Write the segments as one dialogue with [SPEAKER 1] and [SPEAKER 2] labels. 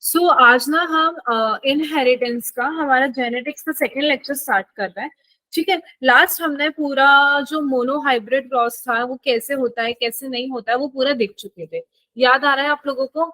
[SPEAKER 1] आज ना हम इनहेरिटेंस का हमारा जेनेटिक्स का सेकेंड लेक्चर स्टार्ट कर रहे हैं। ठीक है, लास्ट हमने पूरा जो मोनो हाइब्रिड क्रॉस था वो कैसे होता है कैसे नहीं होता है वो पूरा देख चुके थे। याद आ रहा है आप लोगों को?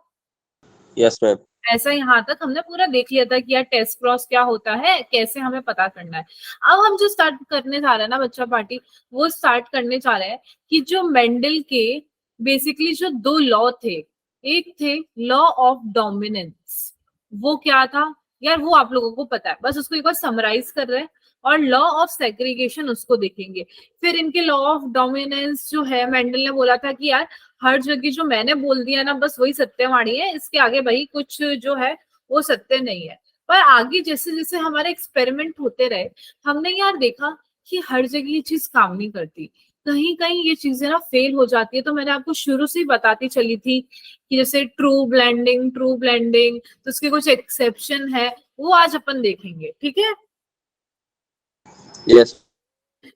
[SPEAKER 2] Yes ma'am.
[SPEAKER 1] ऐसा यहाँ तक हमने पूरा देख लिया था कि यार टेस्ट क्रॉस क्या होता है, कैसे हमें पता करना है। अब हम जो स्टार्ट करने जा रहे हैं ना बच्चा पार्टी, वो स्टार्ट करने जा रहे हैं कि जो मेंडल के बेसिकली जो दो लॉ थे, एक थे लॉ ऑफ डोमिनेंस, वो क्या था यार वो आप लोगों को पता है, बस उसको एक बार समराइज कर रहे हैं, और लॉ ऑफ सेग्रीगेशन उसको देखेंगे। फिर इनके लॉ ऑफ डोमिनेंस जो है, मेंडल ने बोला था कि यार हर जगह जो मैंने बोल दिया ना बस वही सत्यवाणी है, इसके आगे भाई कुछ जो है वो सत्य नहीं है। पर आगे जैसे जैसे हमारे एक्सपेरिमेंट होते रहे, हमने यार देखा कि हर जगह ये चीज काम नहीं करती, कहीं कहीं ये चीजें ना फेल हो जाती है। तो मैंने आपको शुरू से ही बताती चली थी कि जैसे ट्रू ब्लेंडिंग तो उसके कुछ एक्सेप्शन है, वो आज अपन देखेंगे। ठीक है,
[SPEAKER 2] यस।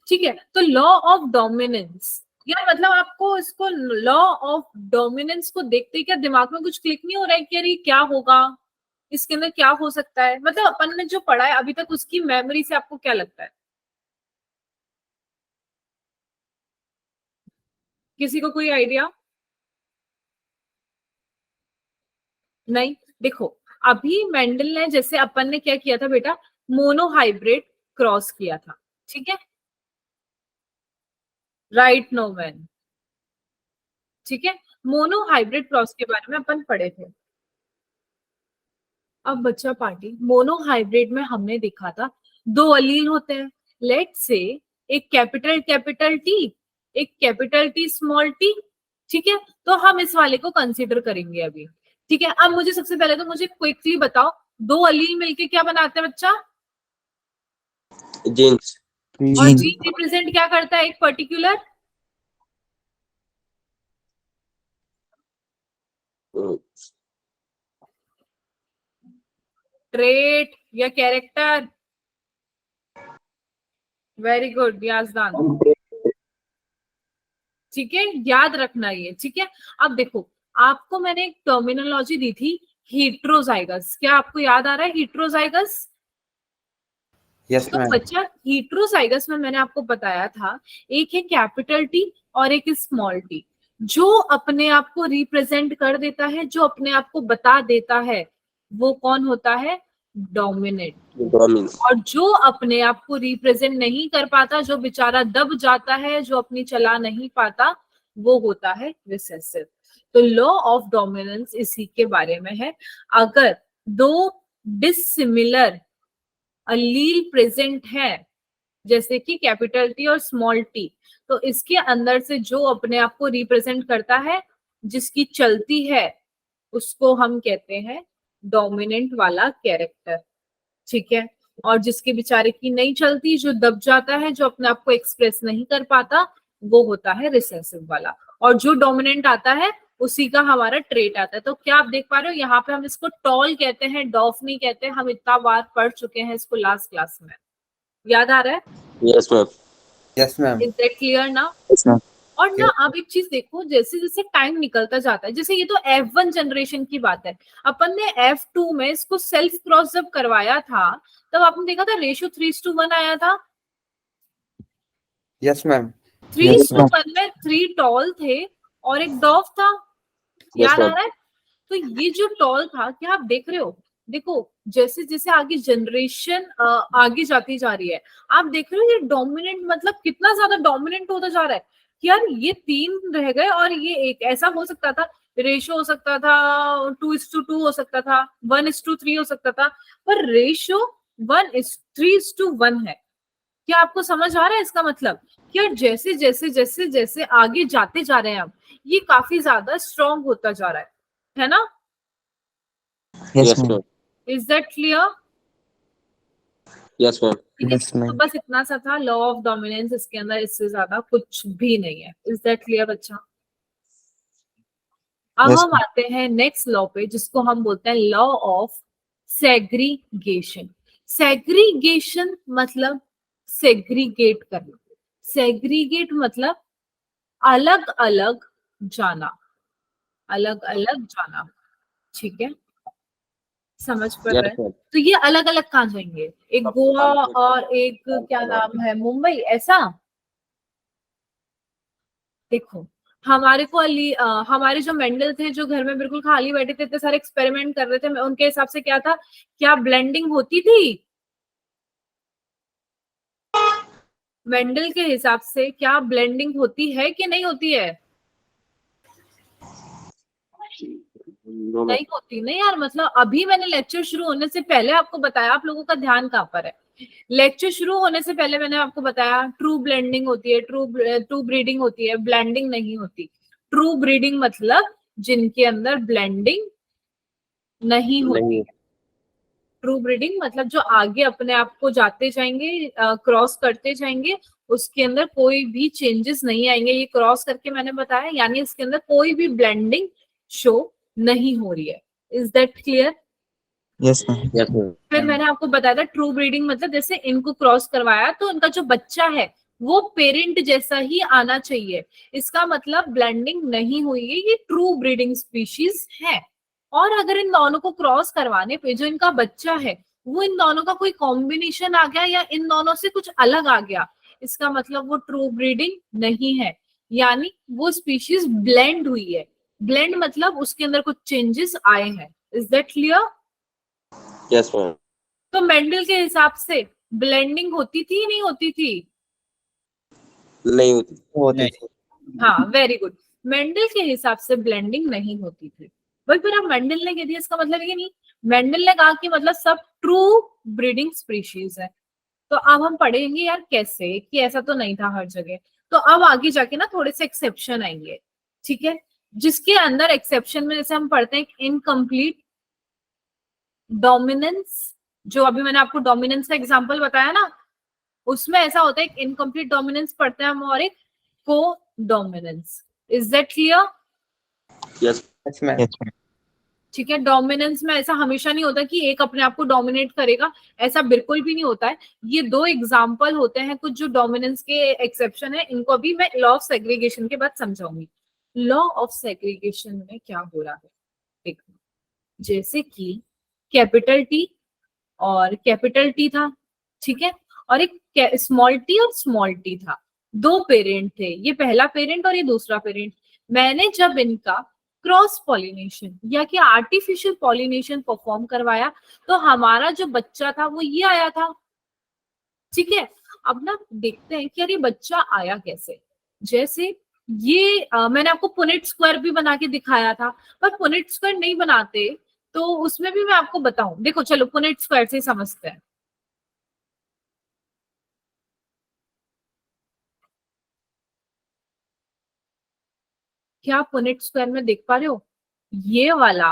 [SPEAKER 1] ठीक है। तो लॉ ऑफ डोमिनेंस, या मतलब आपको इसको लॉ ऑफ डोमिनेंस को देखते क्या दिमाग में कुछ क्लिक नहीं हो रहा है कि यार ये क्या होगा, इसके अंदर क्या हो सकता है? मतलब अपन ने जो पढ़ा है अभी तक उसकी मेमोरी से आपको क्या लगता है? किसी को कोई आइडिया? नहीं। देखो, अभी मेंडल ने जैसे अपन ने क्या किया था बेटा, मोनोहाइब्रिड क्रॉस किया था। ठीक है, राइट नो मैन। ठीक है, मोनोहाइब्रिड क्रॉस के बारे में अपन पढ़े थे। अब बच्चा पार्टी, मोनोहाइब्रिड में हमने देखा था दो अलील होते हैं, लेट से एक कैपिटल कैपिटल टी, एक कैपिटल टी स्मॉल टी। ठीक है, तो हम इस वाले को कंसीडर करेंगे अभी। ठीक है, अब मुझे सबसे पहले तो मुझे क्विकली बताओ, दो अलील मिलके क्या बनाते हैं बच्चा?
[SPEAKER 2] जीन्स।
[SPEAKER 1] और जीन रिप्रेजेंट क्या करता है? एक पर्टिकुलर ट्रेट या कैरेक्टर। Very good Yazdan. ठीक है, याद रखना ये। ठीक है, अब देखो, आपको मैंने एक टर्मिनोलॉजी दी थी, हीट्रोजाइगस। क्या आपको याद आ रहा है हीट्रोजाइगस?
[SPEAKER 3] यस
[SPEAKER 1] तो
[SPEAKER 3] मैम।
[SPEAKER 1] बच्चा हीट्रोजाइगस में मैंने आपको बताया था एक है कैपिटल टी और एक स्मॉल टी। जो अपने आप को रिप्रेजेंट कर देता है, जो अपने आप को बता देता है, वो कौन होता है? डोमिनेंट। और जो अपने आप को रिप्रेजेंट नहीं कर पाता, जो बेचारा दब जाता है, जो अपनी चला नहीं पाता, वो होता है रिसेसिव। तो लॉ ऑफ डोमिनेंस इसी के बारे में है। अगर दो डिसिमिलर अलील प्रेजेंट है, जैसे कि कैपिटल टी और स्मॉल टी, तो इसके अंदर से जो अपने आप को रिप्रेजेंट करता है, जिसकी चलती है, उसको हम कहते हैं डोमिनेंट वाला कैरेक्टर। ठीक है, और जिसके बेचारे की नहीं चलती, जो दब जाता है, जो अपने आप को एक्सप्रेस नहीं कर पाता, वो होता है रिसेसिव वाला। और जो डोमिनेंट आता है उसी का हमारा ट्रेट आता है। तो क्या आप देख पा रहे हो, यहाँ पे हम इसको टॉल कहते हैं, डॉफ नहीं कहते। हम इतना बार पढ़ चुके हैं इसको लास्ट क्लास में। याद आ रहा है?
[SPEAKER 2] Yes ma'am.
[SPEAKER 3] Yes ma'am.
[SPEAKER 1] Is that clear ना?
[SPEAKER 3] Yes ma'am.
[SPEAKER 1] और ना आप एक चीज देखो, जैसे जैसे टाइम निकलता जाता है, जैसे ये तो F1 जनरेशन की बात है, अपन ने F2 में इसको सेल्फ क्रॉस जब करवाया था, तब आपने देखा था रेशियो 3:1 आया था।
[SPEAKER 3] Yes ma'am.
[SPEAKER 1] 3:1 में 3 टॉल थे और एक डॉफ था। याद आ रहा है? तो ये जो टॉल था, क्या आप देख रहे हो? देखो, जैसे जैसे आगे जनरेशन आगे जाती जा रही है, आप देख रहे हो ये डोमिनेंट मतलब कितना ज्यादा डोमिनेंट होता जा रहा है कि यार ये 3 रह गए और ये एक। ऐसा हो सकता था, रेशो हो सकता था 2:2 हो सकता था, 1:3 हो सकता था, पर रेशो 1:3:1 है। क्या आपको समझ आ रहा है इसका मतलब? कि यार जैसे जैसे जैसे जैसे आगे जाते जा रहे हैं हम, ये काफी ज्यादा स्ट्रॉन्ग होता जा रहा है ना?
[SPEAKER 2] Yes ma'am.
[SPEAKER 1] Is that clear?
[SPEAKER 2] Yes ma'am.
[SPEAKER 1] ठीक है, तो बस इतना सा था लॉ ऑफ डोमिनेंस, इसके अंदर इससे ज्यादा कुछ भी नहीं है। इज दैट क्लियर बच्चा? अब हम आते हैं नेक्स्ट लॉ पे, जिसको हम बोलते हैं लॉ ऑफ सेग्रीगेशन। सेग्रीगेशन मतलब सेग्रीगेट करना। सेग्रीगेट मतलब अलग अलग जाना, अलग अलग जाना। ठीक है, समझ पड़
[SPEAKER 2] Yes,
[SPEAKER 1] रहा है?
[SPEAKER 2] ma'am.
[SPEAKER 1] तो ये अलग अलग कहाँ जाएंगे, एक गोवा और एक क्या नाम है मुंबई, ऐसा? देखो, हमारे को हमारे जो मेंडल थे जो घर में बिल्कुल खाली बैठे थे, इतने सारे एक्सपेरिमेंट कर रहे थे, उनके हिसाब से क्या था, क्या ब्लेंडिंग होती थी? मेंडल के हिसाब से क्या ब्लेंडिंग होती है कि नहीं होती है?
[SPEAKER 2] No, ma'am.
[SPEAKER 1] नहीं होती नहीं यार, मतलब अभी मैंने लेक्चर शुरू होने से पहले आपको बताया, आप लोगों का ध्यान कहाँ पर है? लेक्चर शुरू होने से पहले मैंने आपको बताया ट्रू ब्लेंडिंग होती है, ट्रू ब्रीडिंग होती है, ब्लेंडिंग नहीं होती। ट्रू ब्रीडिंग मतलब जिनके अंदर ब्लेंडिंग नहीं होती।
[SPEAKER 2] नहीं.
[SPEAKER 1] ट्रू ब्रीडिंग मतलब जो आगे अपने आप को जाते जाएंगे, क्रॉस करते जाएंगे, उसके अंदर कोई भी चेंजेस नहीं आएंगे। ये क्रॉस करके मैंने बताया, यानी इसके अंदर कोई भी ब्लेंडिंग शो नहीं हो रही है। Is that clear?
[SPEAKER 4] Yes ma'am.
[SPEAKER 2] Yes, ma'am.
[SPEAKER 1] फिर मैंने आपको बताया था ट्रू ब्रीडिंग मतलब जैसे इनको क्रॉस करवाया तो इनका जो बच्चा है वो पेरेंट जैसा ही आना चाहिए, इसका मतलब ब्लेंडिंग नहीं हुई है, ये ट्रू ब्रीडिंग स्पीशीज है। और अगर इन दोनों को क्रॉस करवाने पे जो इनका बच्चा है वो इन दोनों का कोई कॉम्बिनेशन आ गया या इन दोनों से कुछ अलग आ गया, इसका मतलब वो ट्रू ब्रीडिंग नहीं है, यानी वो स्पीशीज ब्लेंड हुई है। ब्लेंड मतलब उसके अंदर कुछ चेंजेस आए हैं। Is that clear?
[SPEAKER 2] Yes, ma'am.
[SPEAKER 1] तो मेंडल के हिसाब से ब्लेंडिंग होती थी नहीं होती थी?
[SPEAKER 2] नहीं होती.
[SPEAKER 4] होती थी।
[SPEAKER 1] हाँ, वेरी गुड। मेंडल के हिसाब से ब्लेंडिंग नहीं होती थी। भाई फिर अब मेंडल ने कह दिया, इसका मतलब ये नहीं, मेंडल ने कहा कि मतलब सब ट्रू ब्रीडिंग स्पीशीज है। तो अब हम पढ़ेंगे यार कैसे, कि ऐसा तो नहीं था हर जगह। तो अब आगे जाके ना थोड़े से एक्सेप्शन आएंगे, ठीक है, जिसके अंदर एक्सेप्शन में जैसे हम पढ़ते हैं इनकम्प्लीट डोमिनेंस, जो अभी मैंने आपको डोमिनेंस का एग्जांपल बताया ना, उसमें ऐसा होता है एक इनकम्प्लीट डोमिनेंस पढ़ते हैं हम और एक को dominance. Is that clear?
[SPEAKER 2] Yes.
[SPEAKER 3] Yes, ma'am.
[SPEAKER 4] Yes ma'am.
[SPEAKER 1] ठीक है, डोमिनेंस में ऐसा हमेशा नहीं होता कि एक अपने आप को डोमिनेट करेगा, ऐसा बिल्कुल भी नहीं होता है। ये दो एग्जाम्पल होते हैं कुछ जो डोमिनेंस के एक्सेप्शन है, इनको अभी मैं लॉ ऑफ सेग्रीगेशन के बाद समझाऊंगी। लॉ ऑफ सेग्रीगेशन में क्या हो रहा है देखो, जैसे कि कैपिटल टी और कैपिटल टी था, ठीक है, और एक स्मॉल टी और स्मॉल टी था, दो पेरेंट थे, ये पहला पेरेंट और ये दूसरा पेरेंट। मैंने जब इनका क्रॉस पॉलिनेशन या कि आर्टिफिशियल पॉलिनेशन परफॉर्म करवाया तो हमारा जो बच्चा था वो ये आया था, ठीक है। अब ना देखते हैं कि यार ये बच्चा आया कैसे। जैसे ये मैंने आपको पुनेट स्क्वायर भी बना के दिखाया था, पर पुनेट स्क्वायर नहीं बनाते तो उसमें भी मैं आपको बताऊं। देखो चलो पुनेट स्क्वायर से ही समझते हैं। क्या आप पुनेट स्क्वायर में देख पा रहे हो, ये वाला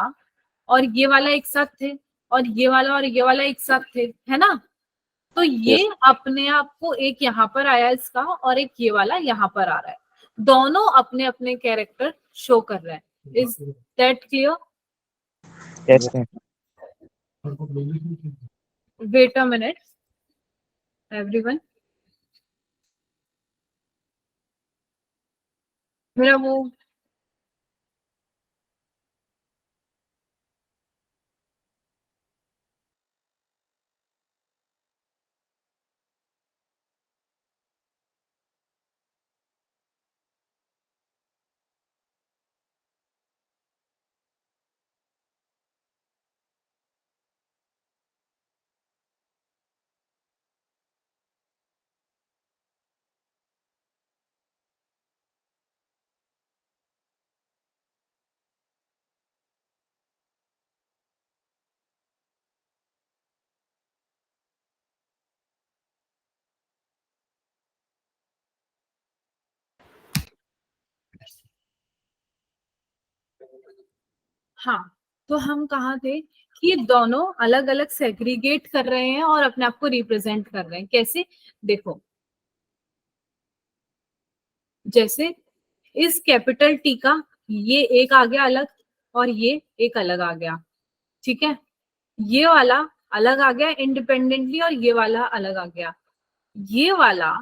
[SPEAKER 1] और ये वाला एक साथ थे और ये वाला और ये वाला एक साथ थे, है ना? तो ये
[SPEAKER 2] Yes.
[SPEAKER 1] अपने आप को एक यहाँ पर आया इसका और एक ये वाला यहाँ पर आ रहा है, दोनों अपने अपने कैरेक्टर शो कर रहे हैं। Is that clear?
[SPEAKER 4] Yes ma'am.
[SPEAKER 1] Wait a minute everyone, मेरा वो हाँ, तो हम कहाँ थे कि ये दोनों अलग अलग सेग्रीगेट कर रहे हैं और अपने आप को रिप्रेजेंट कर रहे हैं। कैसे देखो, जैसे इस कैपिटल टी का ये एक आ गया अलग और ये एक अलग आ गया, ठीक है, ये वाला अलग आ गया इंडिपेंडेंटली और ये वाला अलग आ गया। ये वाला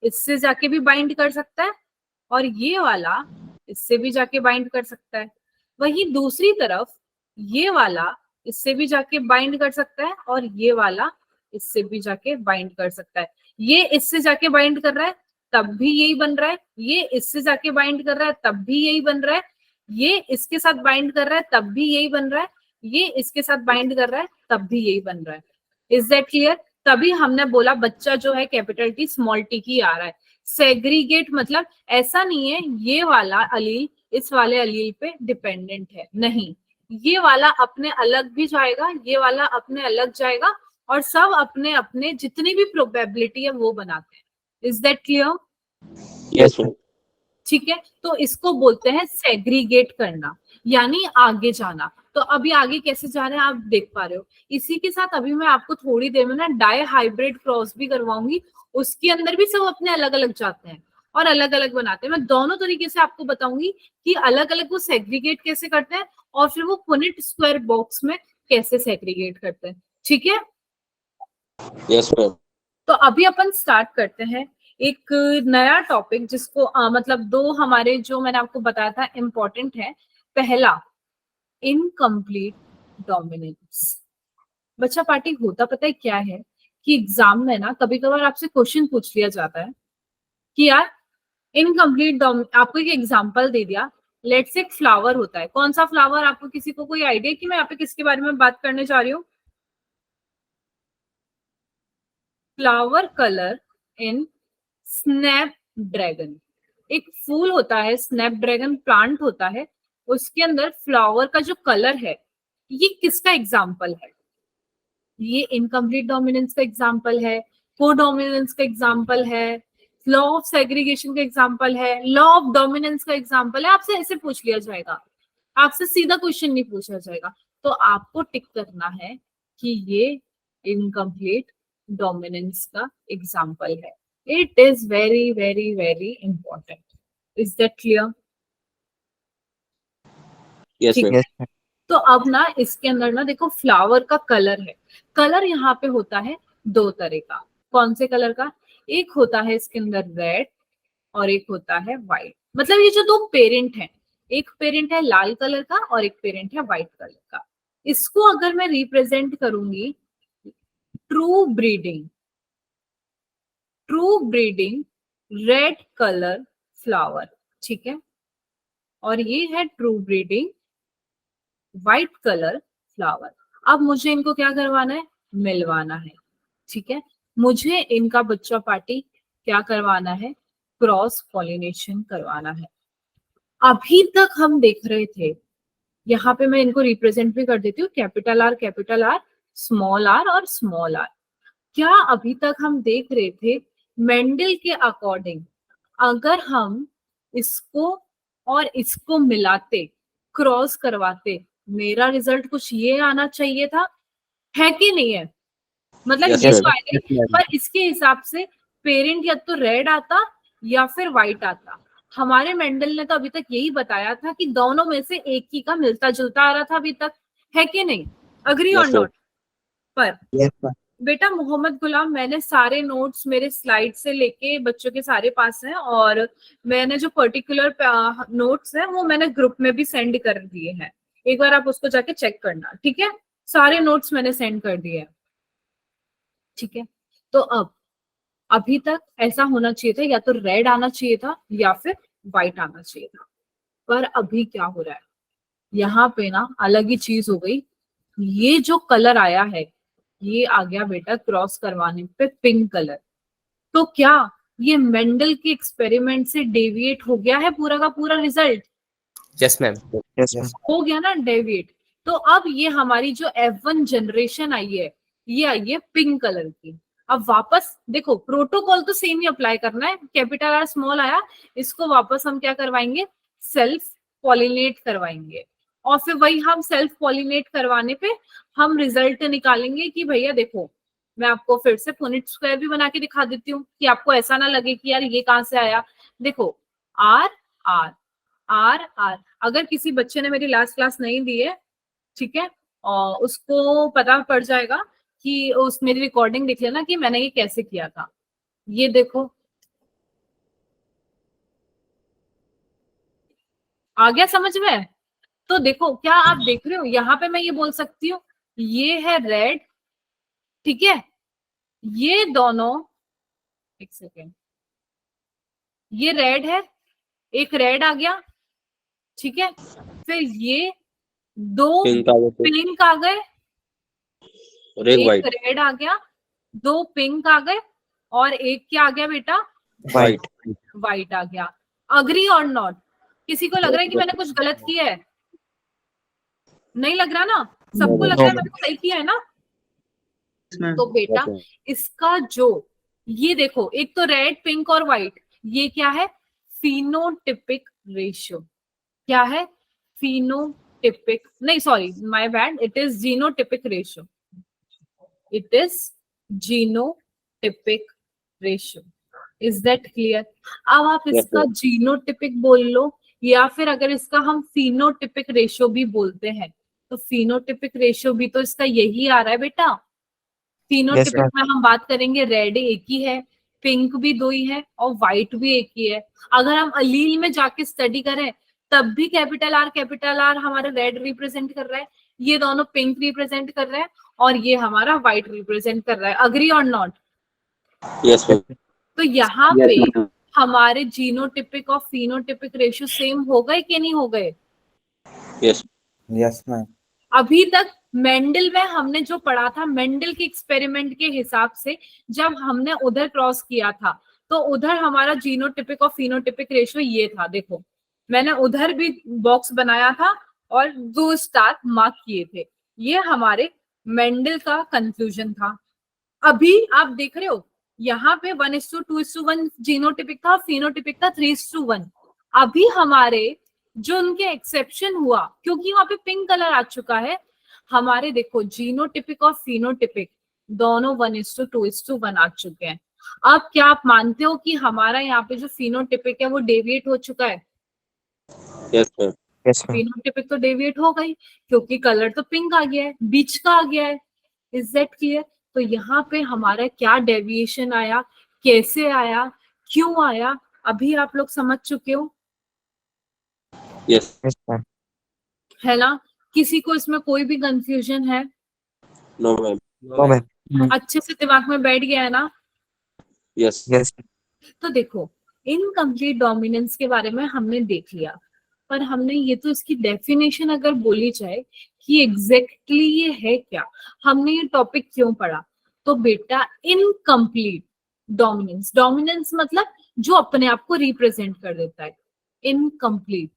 [SPEAKER 1] इससे जाके भी बाइंड कर सकता है और ये वाला इससे भी जाके बाइंड कर सकता है। वहीं दूसरी तरफ ये वाला इससे भी जाके बाइंड कर सकता है और ये वाला इससे भी जाके बाइंड कर सकता है। ये इससे जाके बाइंड कर रहा है तब भी यही बन रहा है, ये इससे जाके बाइंड कर रहा है तब भी यही बन रहा है, ये इसके साथ बाइंड कर रहा है तब भी यही बन रहा है, ये इसके साथ बाइंड कर रहा है तब भी यही बन रहा है। Is that clear? तभी हमने बोला बच्चा जो है कैपिटल टी स्मॉल टी की आ रहा है। सेग्रीगेट मतलब ऐसा नहीं है ये वाला अलील इस वाले अलील पे डिपेंडेंट है, नहीं, ये वाला अपने अलग भी जाएगा, ये वाला अपने अलग जाएगा और सब अपने अपने जितनी भी प्रोबेबिलिटी है वो बनाते हैं। Is that clear?
[SPEAKER 2] Yes ma'am.
[SPEAKER 1] ठीक है, तो इसको बोलते हैं सेग्रीगेट करना, यानी आगे जाना। तो अभी आगे कैसे जा रहे हैं आप देख पा रहे हो। इसी के साथ अभी मैं आपको थोड़ी देर में ना डाई हाइब्रिड क्रॉस भी करवाऊंगी, उसके अंदर भी सब अपने अलग अलग जाते हैं और अलग अलग बनाते हैं। मैं दोनों तरीके से आपको बताऊंगी कि अलग अलग वो सेग्रीगेट कैसे करते हैं और फिर वो पुनेट स्क्वायर बॉक्स में कैसे सेग्रीगेट करते हैं। ठीक है,
[SPEAKER 2] यस मैम।
[SPEAKER 1] तो अभी अपन स्टार्ट करते हैं एक नया टॉपिक जिसको मतलब दो हमारे जो मैंने आपको बताया था इम्पोर्टेंट है। पहला, इनकम्प्लीट डोमिनेंस। बच्चा पार्टी होता पता है क्या है कि एग्जाम में ना कभी कभार आपसे क्वेश्चन पूछ लिया जाता है कि यार इनकम्प्लीट, आपको एक एग्जांपल दे दिया, लेट्स से एक फ्लावर होता है। कौन सा फ्लावर? आपको किसी को कोई आइडिया कि मैं यहाँ पे किसके बारे में बात करने जा रही हूँ? फ्लावर कलर इन स्नैपड्रैगन। एक फूल होता है, स्नैपड्रैगन प्लांट होता है, उसके अंदर फ्लावर का जो कलर है ये किसका एग्जाम्पल है? ये इनकम्प्लीट डोमिनेंस का एग्जाम्पल है, कोडोमिनेंस का एग्जाम्पल है, लॉ ऑफ सेग्रीगेशन का एग्जाम्पल है, लॉ ऑफ डोमिनेंस का एग्जाम्पल है। आपसे ऐसे पूछ लिया जाएगा, आपसे सीधा क्वेश्चन नहीं पूछा जाएगा, तो आपको टिक करना है कि ये इनकम्प्लीट डोमिनेंस का एग्जाम्पल है। It is very very very important. Is that clear?
[SPEAKER 2] Yes ma'am.
[SPEAKER 4] Yes, ma'am.
[SPEAKER 1] तो अब ना इसके अंदर ना देखो फ्लावर का कलर है, कलर यहाँ पे होता है दो तरह का। कौन से कलर का? एक होता है इसके अंदर रेड और एक होता है व्हाइट। मतलब ये जो दो पेरेंट हैं, एक पेरेंट है लाल कलर का और एक पेरेंट है व्हाइट कलर का। इसको अगर मैं रिप्रेजेंट करूंगी true breeding, true breeding red colour flower, ठीक है, और ये है true breeding white colour flower. अब मुझे इनको क्या करवाना है? मिलवाना है। ठीक है, मुझे इनका बच्चा पार्टी क्या करवाना है? क्रॉस पॉलिनेशन करवाना है। अभी तक हम देख रहे थे, यहाँ पे मैं इनको रिप्रेजेंट भी कर देती हूँ, कैपिटल आर, स्मॉल आर और स्मॉल आर। क्या अभी तक हम देख रहे थे मेंडल के अकॉर्डिंग अगर हम इसको और इसको मिलाते, क्रॉस करवाते, मेरा रिजल्ट कुछ ये आना चाहिए था, है कि नहीं है? मतलब
[SPEAKER 2] Yes,
[SPEAKER 1] ये
[SPEAKER 2] ma'am.
[SPEAKER 1] तो आएगा ही, पर इसके हिसाब से पेरेंट या तो रेड आता या फिर व्हाइट आता। हमारे मेंडल ने तो अभी तक यही बताया था कि दोनों में से एक ही का मिलता जुलता आ रहा था अभी तक, है कि नहीं? अग्री और
[SPEAKER 2] Yes, ma'am.
[SPEAKER 1] नॉट? पर
[SPEAKER 4] Yes, ma'am.
[SPEAKER 1] बेटा मोहम्मद गुलाम, मैंने सारे नोट्स मेरे स्लाइड से लेके बच्चों के सारे पास हैं और मैंने जो पर्टिकुलर नोट्स हैं वो मैंने ग्रुप में भी सेंड कर दिए हैं। एक बार आप उसको जाके चेक करना, ठीक है? सारे नोट्स मैंने सेंड कर दिए हैं, ठीक है? तो अब अभी तक ऐसा होना चाहिए था, या तो रेड आना चाहिए था या फिर व्हाइट आना चाहिए था। पर अभी क्या हो रहा है, यहाँ पे ना अलग ही चीज हो गई। ये जो कलर आया है ये आ गया बेटा क्रॉस करवाने पे पिंक कलर। तो क्या ये मेंडल के एक्सपेरिमेंट से डेविएट हो गया है पूरा का पूरा result?
[SPEAKER 3] Yes ma'am.
[SPEAKER 4] Yes, ma'am.
[SPEAKER 1] हो गया ना डेविएट। तो अब ये हमारी जो F1 जनरेशन आई है ये आई है पिंक कलर की। अब वापस देखो प्रोटोकॉल तो सेम ही अप्लाई करना है, कैपिटल आर स्मॉल आया, इसको वापस हम क्या करवाएंगे? सेल्फ पॉलिनेट करवाएंगे और फिर वही हम सेल्फ पॉलिनेट करवाने पे हम रिजल्ट निकालेंगे कि भैया देखो, मैं आपको फिर से पुनेट स्क्वायर भी बना के दिखा देती हूँ कि आपको ऐसा ना लगे कि यार ये कहाँ से आया। देखो आर आर आर आर, अगर किसी बच्चे ने मेरी लास्ट क्लास नहीं दी है, ठीक है, और उसको पता पड़ जाएगा कि उस मेरी रिकॉर्डिंग देख लेना कि मैंने ये कैसे किया था। ये देखो आ गया समझ में? तो देखो क्या आप देख रहे हो, यहाँ पे मैं ये बोल सकती हूँ ये है रेड, ठीक है, ये दोनों, एक सेकेंड, ये रेड है, एक रेड आ गया, ठीक है, फिर ये दो
[SPEAKER 2] पिंक आ गए,
[SPEAKER 1] पिंक आ गए,
[SPEAKER 2] और एक
[SPEAKER 1] एक
[SPEAKER 2] व्हाइट।
[SPEAKER 1] रेड आ गया, दो पिंक आ गए, और एक क्या आ गया बेटा,
[SPEAKER 2] व्हाइट।
[SPEAKER 1] व्हाइट आ गया। अग्री और नॉट? किसी को लग रहा है कि मैंने कुछ गलत किया है? नहीं लग रहा ना? सबको लग रहा है मैंने सही किया है ना? तो बेटा इसका जो, ये देखो, एक तो रेड, पिंक और व्हाइट, ये क्या है? Phenotypic ratio. क्या है? फिनोटिपिक, नहीं sorry my bad, it is genotypic ratio. It is genotypic ratio. Is that clear? अब आप
[SPEAKER 2] Yes,
[SPEAKER 1] इसका जीनोटिपिक बोल लो, या फिर अगर इसका हम फिनोटिपिक रेशियो भी बोलते हैं, तो फिनोटिपिक रेशियो भी तो इसका यही आ रहा है बेटा। Phenotypic
[SPEAKER 4] ma'am.
[SPEAKER 1] में हम बात करेंगे, रेड एक ही है, पिंक भी दो ही है, और व्हाइट भी एक ही है। अगर हम अलील में जाके स्टडी करें, तब भी कैपिटल आर हमारा रेड रिप्रेजेंट कर रहा है, ये दोनों पिंक रिप्रेजेंट कर रहे हैं, और ये हमारा व्हाइट रिप्रेजेंट कर रहा है। अग्री और नॉट?
[SPEAKER 2] Yes ma'am.
[SPEAKER 1] तो यहाँ पे हमारे जीनोटिपिक और फिनोटिपिक रेशियो सेम हो गए कि नहीं हो गए?
[SPEAKER 2] यस।
[SPEAKER 3] Yes, ma'am.
[SPEAKER 1] अभी तक मेंडल में हमने जो पढ़ा था, मेंडल के एक्सपेरिमेंट के हिसाब से जब हमने उधर क्रॉस किया था, तो उधर हमारा जीनोटिपिक और फिनोटिपिक रेशियो ये था। देखो मैंने उधर भी बॉक्स बनाया था और 2 स्टार मार्क किए थे। ये हमारे मेंडल का कंक्लूजन था। अभी आप देख रहे हो यहाँ पे 1:2:1 जीनोटिपिक था, फिनोटिपिक था 3:1। अभी हमारे जो उनके एक्सेप्शन हुआ, क्योंकि वहां पे पिंक कलर आ चुका है, हमारे देखो जीनोटिपिक और फिनोटिपिक दोनों 1:2:1 आ चुके हैं। अब क्या आप मानते हो कि हमारा यहाँ पे जो फिनोटिपिक है वो डेविएट हो चुका है?
[SPEAKER 2] Yes ma'am.
[SPEAKER 4] Yes, ma'am.
[SPEAKER 1] Phenotypic तो डेविएट हो गई, क्योंकि कलर तो पिंक आ गया है, बीच का आ गया है। Is that clear? तो यहाँ पे हमारा क्या डेविएशन आया, कैसे आया, क्यों आया, अभी आप लोग समझ चुके हो,
[SPEAKER 2] यस।
[SPEAKER 4] Yes, ma'am.
[SPEAKER 1] है ना? किसी को इसमें कोई भी कंफ्यूजन है?
[SPEAKER 2] No ma'am.
[SPEAKER 4] No, ma'am.
[SPEAKER 1] अच्छे से दिमाग में बैठ गया है ना?
[SPEAKER 2] यस।
[SPEAKER 4] Yes.
[SPEAKER 1] तो देखो, इनकम्प्लीट डोमिनेंस के बारे में हमने देख लिया, पर हमने ये तो इसकी डेफिनेशन अगर बोली जाए कि एग्जैक्टली ये है क्या, हमने ये टॉपिक क्यों पढ़ा, तो बेटा इनकम्प्लीट डोमिनेंस, डोमिनेंस मतलब जो अपने आप को रिप्रेजेंट कर देता है। इनकम्प्लीट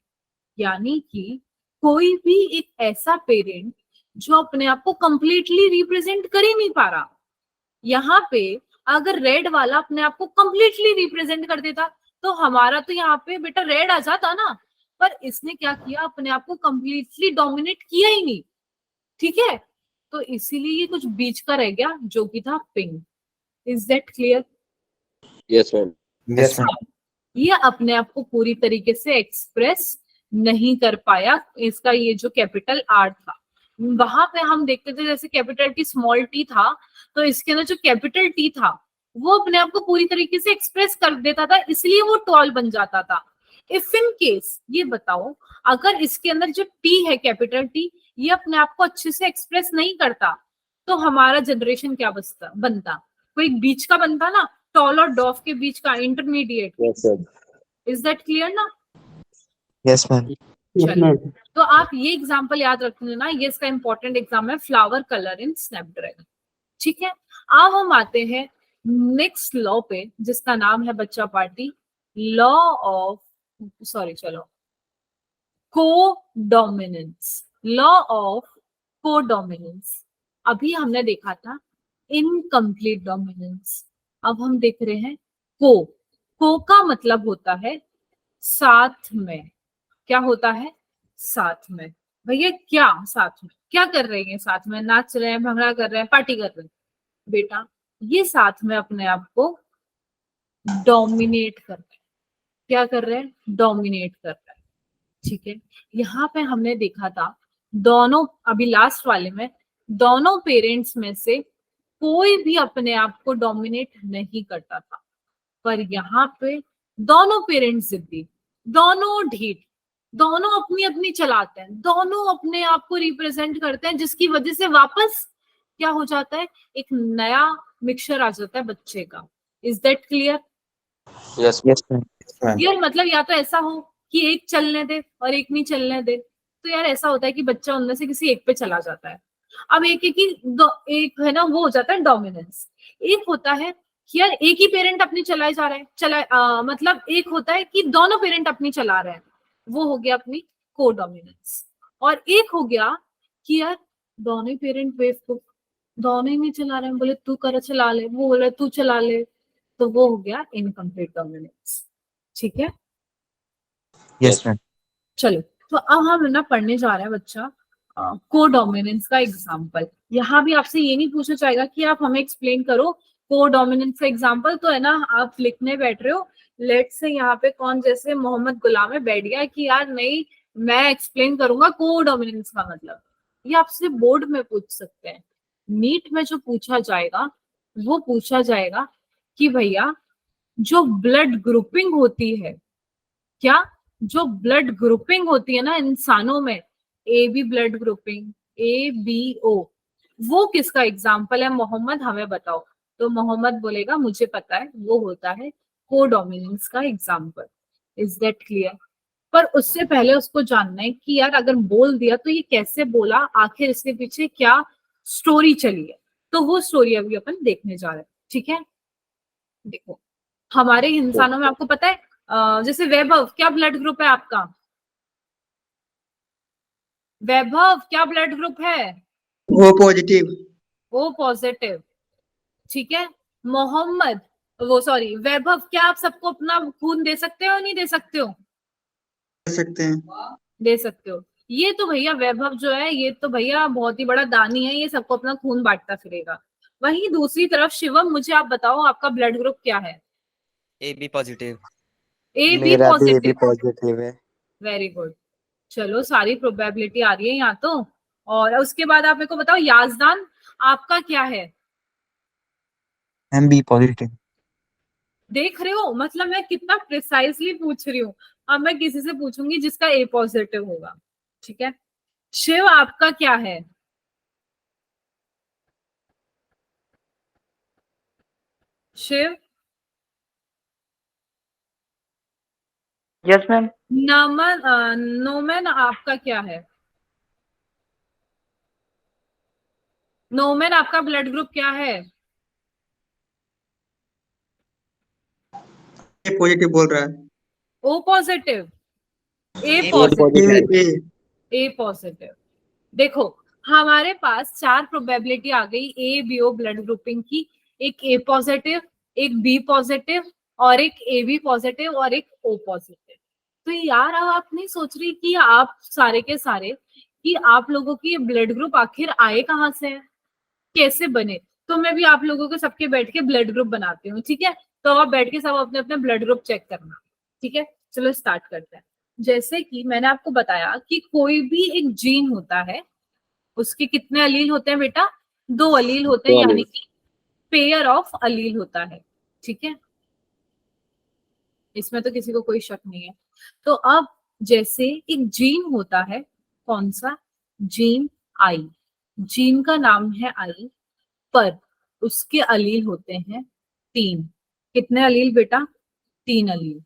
[SPEAKER 1] यानी कि कोई भी एक ऐसा पेरेंट जो अपने आप को कंप्लीटली रिप्रेजेंट कर ही नहीं पा रहा। यहाँ पे अगर रेड वाला अपने आप को कंप्लीटली रिप्रेजेंट कर देता, तो हमारा तो यहाँ पे बेटा रेड आ जाता ना, पर इसने क्या किया, अपने आप को कंप्लीटली डोमिनेट किया ही नहीं, ठीक है? तो इसीलिए ये कुछ बीच का रह गया, जो कि था pink. Is that clear?
[SPEAKER 2] Yes ma'am.
[SPEAKER 3] Yes, ma'am.
[SPEAKER 1] ये अपने आप को पूरी तरीके से एक्सप्रेस नहीं कर पाया, इसका ये जो कैपिटल आर था, वहां पे हम देखते थे जैसे कैपिटल टी स्मॉल टी था, तो इसके अंदर जो कैपिटल टी था वो अपने आप को पूरी तरीके से एक्सप्रेस कर देता था, इसलिए वो टॉल बन जाता था। इफ इन केस ये बताओ, अगर इसके अंदर जो टी है कैपिटल टी, ये अपने आप को अच्छे से एक्सप्रेस नहीं करता, तो हमारा जनरेशन क्या बनता? कोई बीच का बनता ना, टॉल और डॉफ के बीच का, intermediate.
[SPEAKER 2] Yes sir.
[SPEAKER 1] Is that clear ना?
[SPEAKER 4] Yes, ma'am.
[SPEAKER 1] चलिए, तो आप ये एग्जांपल याद रख लेना, ये इसका इंपॉर्टेंट एग्जाम है, फ्लावर कलर इन स्नैपड्रैगन। ठीक है, अब हम आते हैं नेक्स्ट लॉ पे, जिसका नाम है बच्चा पार्टी लॉ ऑफ, सॉरी चलो, कोडोमिनेंस। Law of codominance. अभी हमने देखा था इनकम्प्लीट डोमिनेंस, अब हम देख रहे हैं को का मतलब होता है साथ में। क्या होता है? साथ में। भैया क्या साथ में क्या कर रहे हैं? साथ में नाच रहे हैं, भंगड़ा कर रहे हैं, पार्टी कर रहे हैं? बेटा ये साथ में अपने आप को डोमिनेट कर रहे हैं। क्या कर रहे हैं? डोमिनेट कर रहे हैं। ठीक है, यहाँ पे हमने देखा था दोनों, अभी लास्ट वाले में, दोनों पेरेंट्स में से कोई भी अपने आप को डोमिनेट नहीं करता था, पर यहाँ पे दोनों पेरेंट्स जिद्दी, दोनों ढीठ, दोनों अपनी अपनी चलाते हैं, दोनों अपने आप को रिप्रेजेंट करते हैं, जिसकी वजह से वापस क्या हो जाता है, एक नया मिक्सचर आ जाता है बच्चे का। Is that clear?
[SPEAKER 2] Yes.
[SPEAKER 4] Yes, ma'am.
[SPEAKER 3] Yes, ma'am.
[SPEAKER 1] यार मतलब या तो ऐसा हो कि एक चलने दे और एक नहीं चलने दे, तो यार ऐसा होता है कि बच्चा उनमें से किसी एक पे चला जाता है। अब एक एक ही एक है ना, वो हो जाता है डोमिनेंस। एक होता है कि यार एक ही पेरेंट अपनी चलाए जा रहे हैं, मतलब एक होता है कि दोनों पेरेंट अपनी चला रहे हैं, वो हो गया अपनी को डोमिनेंस। और एक हो गया कि यार दोनों ही पेरेंट बेवकूफ, दोनों ही नहीं चला रहे हैं, बोले तू कर चला ले, वो बोले तू चला ले, तो वो हो गया इनकम्प्लीट डोमिनेंस। ठीक है,
[SPEAKER 4] Yes, ma'am.
[SPEAKER 1] चलो तो अब हम ना पढ़ने जा रहे हैं बच्चा को डोमिनेंस का एग्जाम्पल। यहाँ भी आपसे ये नहीं पूछा जाएगा कि आप हमें एक्सप्लेन करो को डोमिनेंस का एग्जाम्पल, तो है ना आप लिखने बैठ रहे हो, लेट से यहाँ पे कौन जैसे मोहम्मद गुलाम है बैठ गया कि यार नहीं मैं एक्सप्लेन करूंगा को डोमिनेंस का मतलब। ये आपसे बोर्ड में पूछ सकते हैं, नीट में जो पूछा जाएगा वो पूछा जाएगा कि भैया जो ब्लड ग्रुपिंग होती है, क्या जो ब्लड ग्रुपिंग होती है ना इंसानों में, A B blood grouping, A B O, वो किसका एग्जाम्पल है मोहम्मद हमें बताओ। तो मोहम्मद बोलेगा मुझे पता है, वो होता है कोडोमिनेंस का एग्जाम्पल। Is that clear? पर उससे पहले उसको जानना है कि यार अगर बोल दिया तो ये कैसे बोला, आखिर इसके पीछे क्या स्टोरी चली है, तो वो स्टोरी अभी अपन देखने जा रहे हैं। ठीक है, देखो हमारे इंसानों में आपको पता है जैसे वैभव क्या ब्लड ग्रुप है आपका? वैभव क्या ब्लड ग्रुप है?
[SPEAKER 5] O positive.
[SPEAKER 1] O positive. ठीक है, मोहम्मद वो सॉरी वैभव क्या आप सबको अपना खून दे सकते हो नहीं दे सकते हो?
[SPEAKER 5] कर सकते हैं।
[SPEAKER 1] दे सकते हो। ये तो भैया वैभव जो है ये तो भैया बहुत ही बड़ा दानी है, ये सबको अपना खून बांटता फिरेगा। वहीं दूसरी तरफ शिवम मुझे आप बताओ आपका ब्लड ग्रुप क्या है?
[SPEAKER 6] A B positive.
[SPEAKER 1] A B
[SPEAKER 4] मेरा भी AB
[SPEAKER 1] पॉजिटिव।
[SPEAKER 4] पॉजिटिव है।
[SPEAKER 1] वेरी गुड, चलो सारी प्रोबेबिलिटी आ रही है यहाँ तो। और उसके बाद आप मेरे को बताओ याजदान आपका क्या है?
[SPEAKER 4] MB positive.
[SPEAKER 1] देख रहे हो मतलब मैं कितना प्रिसाइसली पूछ रही हूँ। अब मैं किसी से पूछूंगी जिसका ए पॉजिटिव होगा। ठीक है, शिव आपका क्या है? शिव।
[SPEAKER 7] Yes ma'am.
[SPEAKER 1] नमन नोमन आपका क्या है? नोमन आपका ब्लड ग्रुप क्या है?
[SPEAKER 5] ए पॉजिटिव बोल रहा है।
[SPEAKER 1] O positive, A
[SPEAKER 6] A
[SPEAKER 1] positive,
[SPEAKER 5] A
[SPEAKER 1] A positive. देखो हमारे पास चार प्रोबेबिलिटी आ गई A B O blood grouping की, एक ए पॉजिटिव, एक बी पॉजिटिव, और एक ए बी पॉजिटिव, और एक ओ पॉजिटिव। तो यार अब आप नहीं सोच रही कि आप सारे के सारे कि आप लोगों की ब्लड ग्रुप आखिर आए कहाँ से है, कैसे बने? तो मैं भी आप लोगों के सबके बैठ के ब्लड ग्रुप बनाती हूँ। ठीक है, तो आप बैठ के सब अपने अपने ब्लड ग्रुप चेक करना। ठीक है, चलो स्टार्ट करते हैं। जैसे कि मैंने आपको बताया कि कोई भी एक जीन होता है, उसके कितने अलील होते हैं बेटा? 2 अलील होते हैं,
[SPEAKER 2] दो
[SPEAKER 1] यानी
[SPEAKER 2] अलील।
[SPEAKER 1] कि पेयर ऑफ अलील होता है। ठीक है, इसमें तो किसी को कोई शक नहीं है। तो अब जैसे एक जीन होता है, कौन सा? Gene I. जीन का नाम है आई, पर उसके अलील होते हैं 3। कितने अलील बेटा? 3 allele.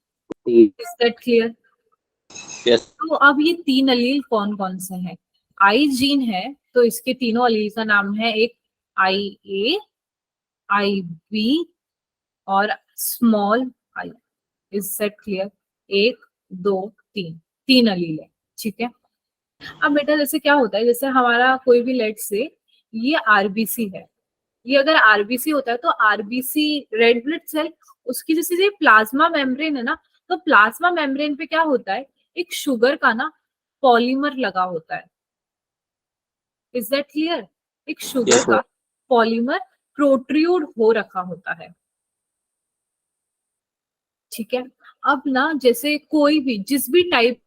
[SPEAKER 1] Is that clear?
[SPEAKER 2] Yes.
[SPEAKER 1] तो अब ये 3 अलील कौन कौन से हैं? आई जीन है तो इसके तीनों अलील का नाम है, एक आई ए, आई बी और small I. Is that clear? 1 2 3, 3 अलील है। ठीक है, अब बेटा जैसे क्या होता है, जैसे हमारा कोई भी लेट से ये आरबीसी है, ये अगर आरबीसी होता है तो आरबीसी रेड ब्लड सेल, उसकी जैसे प्लाज्मा मेम्ब्रेन है ना, तो प्लाज्मा मेम्ब्रेन पे क्या होता है, एक शुगर का ना पॉलीमर लगा होता है। Is that clear? एक शुगर
[SPEAKER 2] Yes,
[SPEAKER 1] का
[SPEAKER 2] ma'am.
[SPEAKER 1] पॉलीमर प्रोट्रूड हो रखा होता है। ठीक है, अब ना जैसे कोई भी जिस भी टाइप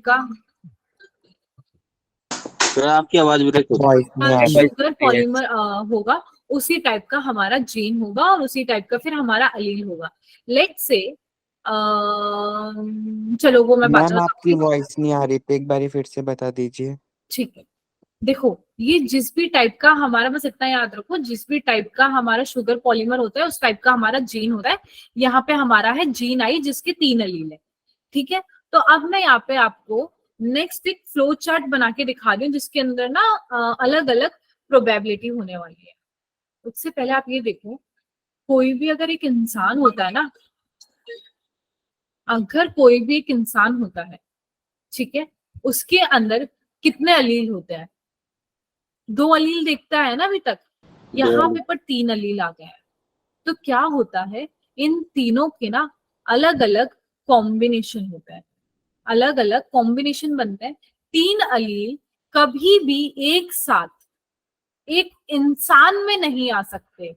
[SPEAKER 1] का
[SPEAKER 2] सर आपकी आवाज ब्रेक हो रही
[SPEAKER 4] वॉइस नहीं आ रही।
[SPEAKER 1] शुगर पॉलीमर होगा, उसी टाइप का हमारा जीन होगा और उसी टाइप का फिर हमारा अलील होगा। लेट्स से चलो वो मैं बात
[SPEAKER 4] मैम आपकी
[SPEAKER 1] बताऊंगी।
[SPEAKER 4] वॉइस नहीं आ रही थी, एक बारी फिर से बता दीजिए।
[SPEAKER 1] ठीक है, देखो ये जिस भी टाइप का हमारा, बस इतना याद रखो, जिस भी टाइप का हमारा शुगर पॉलीमर होता है उस टाइप का हमारा जीन होता है। यहाँ पे हमारा है जीन आई जिसके 3 अलील है। ठीक है, तो अब मैं यहाँ पे आपको नेक्स्ट एक फ्लो चार्ट बना के दिखा रही हूँ जिसके अंदर ना अलग अलग प्रोबेबिलिटी होने वाली है। उससे पहले आप ये देखो, कोई भी अगर एक इंसान होता है ना, अगर कोई भी एक इंसान होता है, ठीक है, उसके अंदर कितने अलील होते हैं? 2 अलील देखता है ना अभी तक, यहाँ पे पर 3 अलील आ गए हैं। तो क्या होता है, इन तीनों के ना अलग अलग कॉम्बिनेशन होता है, अलग अलग कॉम्बिनेशन बनते हैं। 3 अलील कभी भी एक साथ एक इंसान में नहीं आ सकते।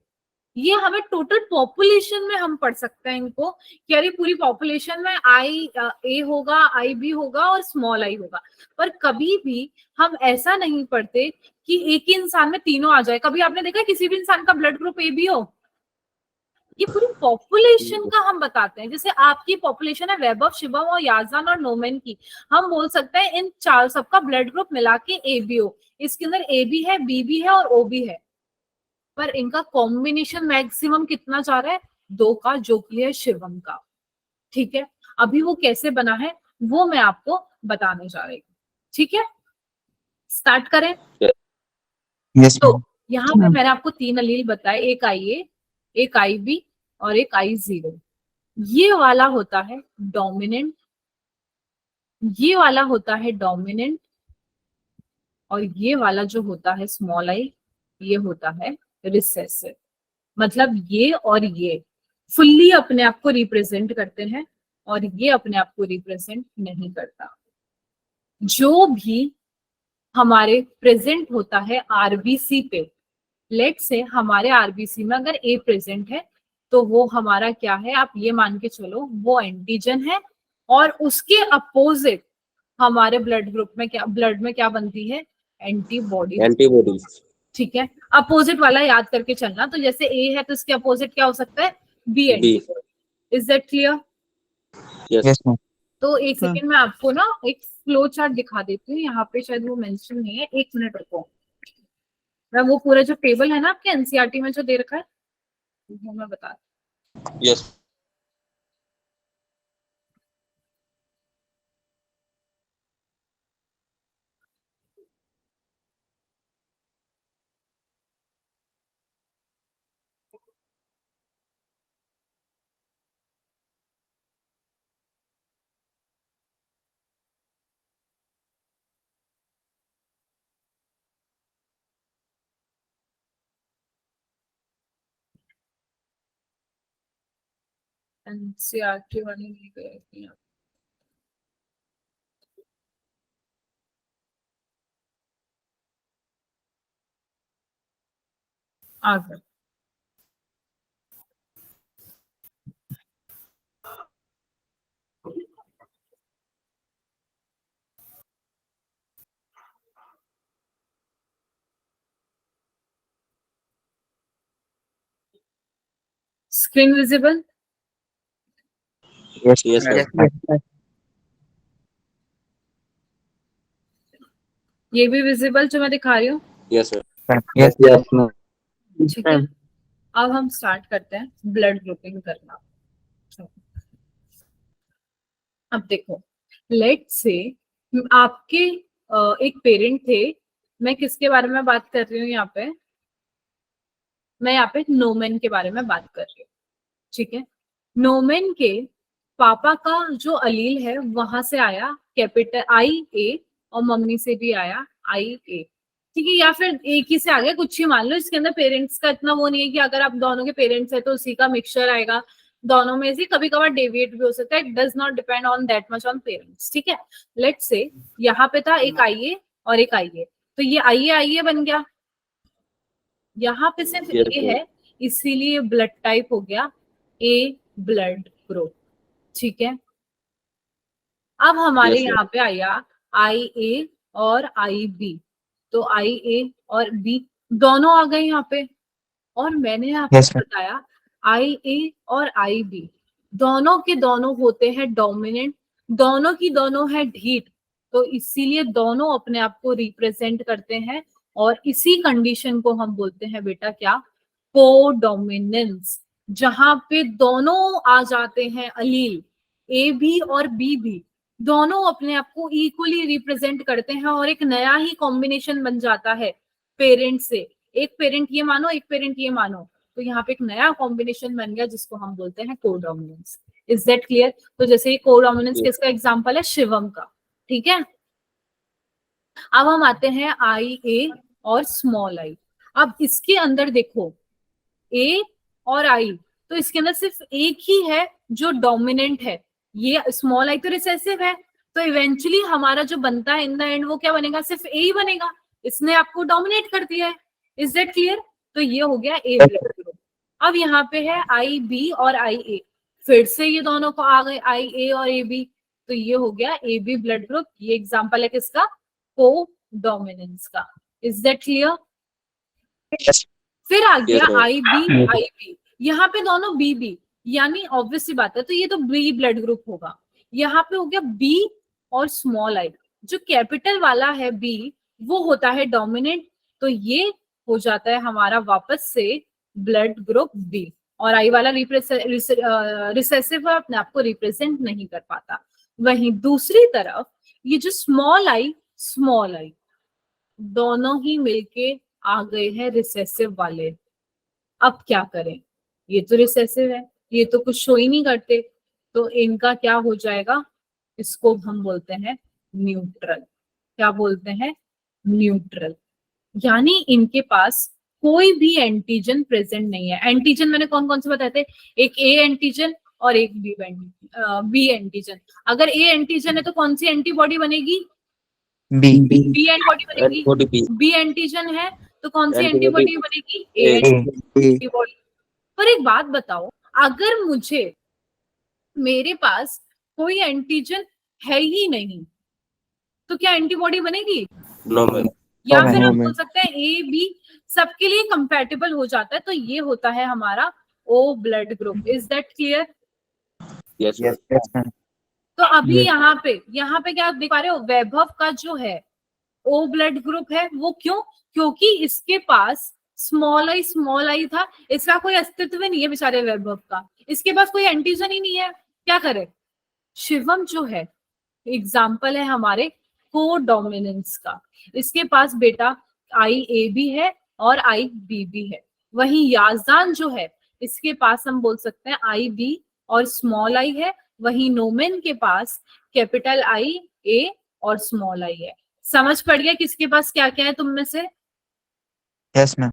[SPEAKER 1] ये हमें टोटल पॉपुलेशन में हम पढ़ सकते हैं इनको, कि अरे पूरी पॉपुलेशन में आई ए होगा, आई बी होगा और स्मॉल आई होगा। पर कभी भी हम ऐसा नहीं पढ़ते कि एक ही इंसान में तीनों आ जाए। कभी आपने देखा किसी भी इंसान का ब्लड ग्रुप ए बी हो? ये पूरी पॉपुलेशन का हम बताते हैं। जैसे आपकी पॉपुलेशन है वैभव, शिवम और याजान और नोमेन की, हम बोल सकते हैं इन चार सबका ब्लड ग्रुप मिला के ए बी हो। इसके अंदर ए बी है, बी बी है और ओ बी है, पर इनका कॉम्बिनेशन मैक्सिमम कितना जा रहा है? 2 का, जो कि है शिवम का। ठीक है, अभी वो कैसे बना है वो मैं आपको बताने जा रही हूँ। ठीक है, स्टार्ट करें।
[SPEAKER 4] यस
[SPEAKER 1] तो
[SPEAKER 4] मैम।
[SPEAKER 1] यहाँ पे मैंने आपको 3 अलील बताए, एक आई ए, एक आई बी और एक आई जीरो। ये वाला होता है डोमिनेंट, ये वाला होता है डोमिनेंट, और ये वाला जो होता है स्मॉल आई, ये होता है रिसेसिव। मतलब ये और ये फुल्ली अपने आप को रिप्रेजेंट करते हैं और ये अपने आप को रिप्रेजेंट नहीं करता। जो भी हमारे प्रेजेंट होता है आरबीसी पे, लेट से हमारे आरबीसी में अगर ए प्रेजेंट है तो वो हमारा क्या है, आप ये मान के चलो वो एंटीजन है। और उसके अपोजिट हमारे ब्लड ग्रुप में क्या, ब्लड में क्या बनती है? एंटीबॉडी।
[SPEAKER 2] एंटीबॉडीज।
[SPEAKER 1] ठीक है, अपोजिट वाला याद करके चलना। तो जैसे ए है तो इसके अपोजिट क्या हो सकता है? B
[SPEAKER 2] B.
[SPEAKER 1] Antibody. Is that clear?
[SPEAKER 2] Yes.
[SPEAKER 4] Yes ma'am.
[SPEAKER 1] तो एक सेकेंड में आपको ना एक फ्लो चार्ट दिखा देती हूँ। यहाँ पे शायद वो मेंशन नहीं है, 1 मिनट रुको। मैं वो पूरा जो टेबल है ना आपके एनसीईआरटी में जो दे रखा है वो मैं बता।
[SPEAKER 2] यस।
[SPEAKER 1] एनसीईआरटी वाली नहीं गई आगे। Screen visible?
[SPEAKER 4] Yes
[SPEAKER 2] yes
[SPEAKER 4] ma'am.
[SPEAKER 2] Ma'am.
[SPEAKER 1] ये भी विजिबल जो मैं दिखा रही हूँ?
[SPEAKER 2] Yes ma'am.
[SPEAKER 4] Yes
[SPEAKER 2] yes ma'am.
[SPEAKER 1] ठीक है, अब हम स्टार्ट करते हैं ब्लड ग्रुपिंग करना। अब देखो, लेट से आपके एक पेरेंट थे। मैं किसके बारे में बात कर रही हूँ यहाँ पे? मैं यहाँ पे नोमेन के बारे में बात कर रही हूँ। ठीक है, नोमेन के पापा का जो अलील है वहां से आया कैपिटल आई ए, और मम्मी से भी आया आई ए। ठीक है, या फिर एक ही से आ गया, कुछ ही मान लो। इसके अंदर पेरेंट्स का इतना वो नहीं है कि अगर आप दोनों के पेरेंट्स है तो उसी का मिक्सचर आएगा। दोनों में से कभी कभार डेविएट भी हो सकता है। It does not depend on that much on parents. ठीक है, लेट्स से यहाँ पे था एक आई ए और एक आई ए, तो ये आई ए बन गया। यहाँ पे सिर्फ
[SPEAKER 2] Yes,
[SPEAKER 1] ए है, इसीलिए ब्लड टाइप हो गया ए ब्लड ग्रुप। ठीक है, अब हमारे
[SPEAKER 2] Yes,
[SPEAKER 1] यहाँ पे आया आई ए और आई बी, तो आई ए और बी दोनों आ गए यहाँ पे। और मैंने आपको
[SPEAKER 4] Yes, ma'am.
[SPEAKER 1] बताया IA और IB दोनों के दोनों होते हैं डोमिनेंट, दोनों की दोनों है ढीठ, तो इसीलिए दोनों अपने आप को रिप्रेजेंट करते हैं और इसी कंडीशन को हम बोलते हैं बेटा क्या, कोडोमिनेंस, जहां पे दोनों आ जाते हैं अलील, ए भी और बी भी दोनों अपने आप को इक्वली रिप्रेजेंट करते हैं और एक नया ही कॉम्बिनेशन बन जाता है पेरेंट से, एक पेरेंट ये मानो एक पेरेंट ये मानो, तो यहाँ पे एक नया कॉम्बिनेशन बन गया जिसको हम बोलते हैं कोडोमिनेंस। Is that clear? तो जैसे ये कोडोमिनेंस
[SPEAKER 2] Yes.
[SPEAKER 1] किसका एग्जांपल है, शिवम का, ठीक है। अब हम आते हैं IA और स्मॉल आई। अब इसके अंदर देखो A और I, तो इसके अंदर सिर्फ एक ही है जो डोमिनेंट है, ये स्मॉल आई तो रिसेसिव है, तो इवेंचुअली हमारा जो बनता है इन द एंड वो क्या बनेगा, सिर्फ A ही बनेगा, इसने आपको डोमिनेट कर दिया है। Is that clear? तो ये हो गया A ब्लड ग्रुप। अब यहाँ पे है IB और IA, फिर से ये दोनों को आ गए IA और AB, तो ये हो गया AB ब्लड ग्रुप। ये एग्जांपल है किसका, कोडोमिनेंस का। Is that clear?
[SPEAKER 4] Yes.
[SPEAKER 1] फिर आ गया
[SPEAKER 2] Yes, ma'am.
[SPEAKER 1] IB IB, यहाँ पे दोनों BB, यानी ऑब्वियस सी बात है, तो ये तो B ब्लड ग्रुप होगा। यहाँ पे हो गया B और स्मॉल आई, जो कैपिटल वाला है B वो होता है डोमिनेंट, तो ये हो जाता है हमारा वापस से ब्लड ग्रुप B, और आई वाला रिसेसिव है, अपने आप को रिप्रेजेंट नहीं कर पाता। वहीं दूसरी तरफ ये जो स्मॉल आई दोनों ही मिलके आ गए हैं रिसेसिव वाले। अब क्या करें, ये तो रिसेसिव है, ये तो कुछ शो ही नहीं करते, तो इनका क्या हो जाएगा, इसको हम बोलते हैं न्यूट्रल। क्या बोलते हैं, न्यूट्रल, यानी इनके पास कोई भी एंटीजन प्रेजेंट नहीं है। एंटीजन मैंने कौन कौन से बताए थे, एक ए एंटीजन और एक बी एंटीजन। अगर ए एंटीजन है तो कौन सी एंटीबॉडी बनेगी,
[SPEAKER 4] B.
[SPEAKER 1] बी एंटीबॉडी बनेगी।
[SPEAKER 2] Antibody B.
[SPEAKER 1] बी एंटीजन है तो कौन सी
[SPEAKER 2] Antibody
[SPEAKER 1] एंटीबॉडी बनेगी,
[SPEAKER 2] A.
[SPEAKER 1] A
[SPEAKER 4] A.
[SPEAKER 1] एंटीबॉडी। पर एक बात बताओ, अगर मुझे मेरे पास कोई एंटीजन है ही नहीं तो क्या एंटीबॉडी बनेगी,
[SPEAKER 2] No, ma'am.
[SPEAKER 1] या
[SPEAKER 3] No,
[SPEAKER 1] फिर
[SPEAKER 4] ma'am.
[SPEAKER 1] हम बोल सकते हैं ए बी सबके लिए कंपैटिबल हो जाता है, तो ये होता है हमारा O blood group. Is that clear?
[SPEAKER 2] Yes, ma'am.
[SPEAKER 3] Yes, ma'am.
[SPEAKER 1] तो अभी
[SPEAKER 3] Yes.
[SPEAKER 1] यहाँ पे क्या देख पा रहे हो, वैभव का जो है O ब्लड ग्रुप है, वो क्यों, क्योंकि इसके पास स्मॉल आई था, इसका कोई अस्तित्व नहीं है बेचारे वैभव का, इसके पास कोई एंटीजन ही नहीं है, क्या करे। शिवम जो है एग्जाम्पल है हमारे कोडोमिनेंस का, इसके पास बेटा IAB है और IB भी है। वहीं याजदान जो है इसके पास हम बोल सकते हैं IB और स्मॉल आई है, वहीं नोमेन के पास कैपिटल IA और स्मॉल आई है। समझ पड़ गया किसके पास क्या क्या है तुम में से?
[SPEAKER 4] Yes, ma'am.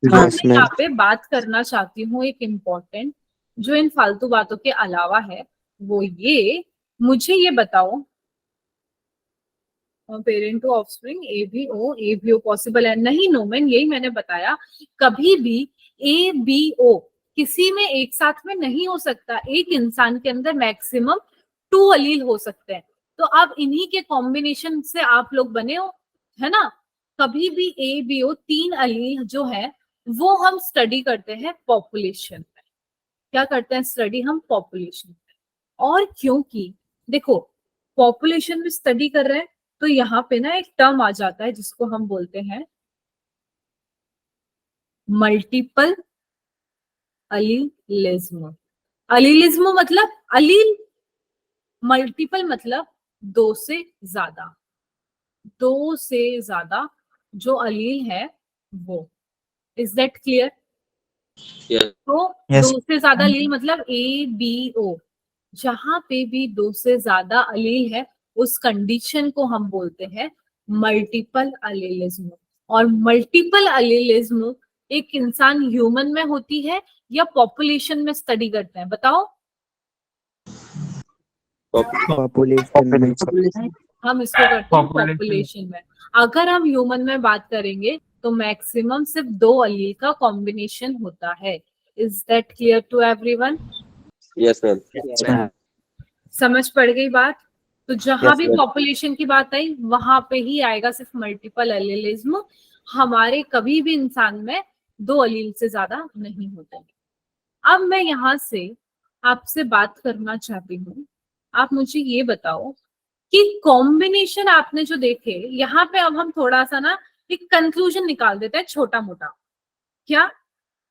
[SPEAKER 1] अब
[SPEAKER 4] Yes,
[SPEAKER 1] मैं
[SPEAKER 4] ma'am.
[SPEAKER 1] यहाँ पे बात करना चाहती हूँ एक इम्पोर्टेंट, जो इन फालतू बातों के अलावा है, वो ये, मुझे ये बताओ parent to offspring ABO possible है नहीं नोमेन, यही मैंने बताया, कभी भी ABO किसी में एक साथ में नहीं हो सकता। एक इंसान के अंदर मैक्सिमम 2 अलील हो सकते हैं, तो अब इन्हीं के कॉम्बिनेशन से आप लोग बने हो, है ना। कभी भी ABO 3 अलील जो है वो हम स्टडी करते हैं पॉपुलेशन में। क्या करते हैं स्टडी हम पॉपुलेशन में, और क्योंकि देखो पॉपुलेशन में स्टडी कर रहे हैं तो यहाँ पे ना एक टर्म आ जाता है जिसको हम बोलते हैं मल्टीपल अलीलिज्म। अलीलिज्म मतलब अलील, मल्टीपल मतलब 2 से ज्यादा, 2 से ज्यादा जो अलील है वो। Is that clear?
[SPEAKER 2] Yes.
[SPEAKER 1] तो
[SPEAKER 4] Yes.
[SPEAKER 1] 2 से ज्यादा अलील मतलब ABO, जहां पे भी 2 से ज्यादा अलील है उस कंडीशन को हम बोलते हैं मल्टीपल अलीलिज्म। और मल्टीपल अलीलिज्म एक इंसान ह्यूमन में होती है या पॉपुलेशन में स्टडी करते हैं, बताओ।
[SPEAKER 4] Population में.
[SPEAKER 1] हम इसको करते हैं पॉपुलेशन में। अगर हम ह्यूमन में बात करेंगे तो मैक्सिमम सिर्फ 2 अलील का कॉम्बिनेशन होता है। Is that clear to everyone?
[SPEAKER 2] Yes, ma'am.
[SPEAKER 3] Yes, ma'am.
[SPEAKER 1] समझ पड़ गई बात? तो जहां
[SPEAKER 3] Yes,
[SPEAKER 1] भी
[SPEAKER 2] ma'am.
[SPEAKER 1] पॉपुलेशन की बात आई वहां पे ही आएगा सिर्फ मल्टीपल एलिलिज्म। हमारे कभी भी इंसान में 2 अलील से ज्यादा नहीं होते। अब मैं यहाँ से आपसे बात करना चाहती हूँ, आप मुझे ये बताओ कि कॉम्बिनेशन आपने जो देखे, यहाँ पे अब हम थोड़ा सा ना एक कंक्लूजन निकाल देते हैं छोटा मोटा। क्या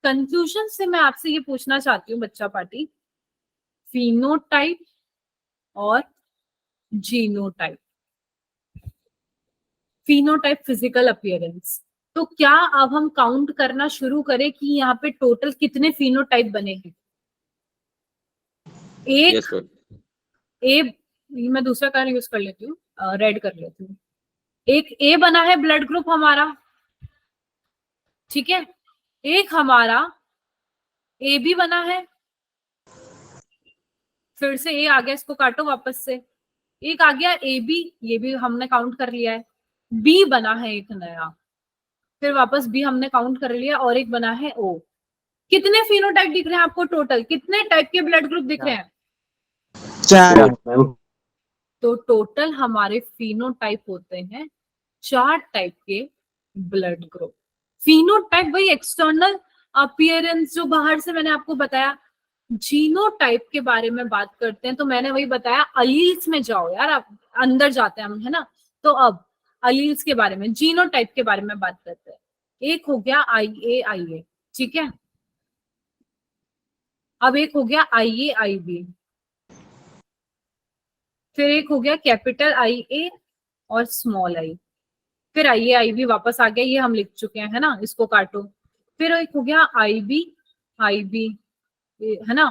[SPEAKER 1] कंक्लूजन से मैं आपसे ये पूछना चाहती हूँ बच्चा पार्टी, फिनोटाइप और जीनोटाइप। फिनोटाइप फिजिकल अपीयरेंस, तो क्या अब हम काउंट करना शुरू करें कि यहाँ पे टोटल कितने फिनोटाइप बने हैं? एक
[SPEAKER 2] Yes, ma'am.
[SPEAKER 1] मैं दूसरा कलर यूज कर लेती हूँ, रेड कर लेती हूँ। एक ए बना है ब्लड ग्रुप हमारा, ठीक है। एक हमारा ए बी बना है, फिर से ए आ गया, इसको काटो वापस से। एक आ गया ए बी, ये भी हमने काउंट कर लिया है। बी बना है एक नया, फिर वापस बी हमने काउंट कर लिया, और एक बना है ओ। कितने फिनोटाइप दिख रहे हैं आपको? टोटल कितने टाइप के ब्लड ग्रुप दिख रहे हैं?
[SPEAKER 5] 4।
[SPEAKER 1] तो टोटल हमारे फिनोटाइप होते हैं 4 टाइप के ब्लड ग्रुप। फिनोटाइप वही एक्सटर्नल अपीयरेंस जो बाहर से मैंने आपको बताया। जीनोटाइप के बारे में बात करते हैं, तो मैंने वही बताया, अलील्स में जाओ यार, आप अंदर जाते हैं हम, है ना। तो अब अलील्स के बारे में, जीनोटाइप के बारे में बात करते हैं। एक हो गया IA, ठीक है। अब एक हो गया IA, फिर एक हो गया कैपिटल IA और स्मॉल आई, फिर IA वापस आ गया, ये हम लिख चुके हैं, है ना, इसको काटो। फिर एक हो गया IB, है ना।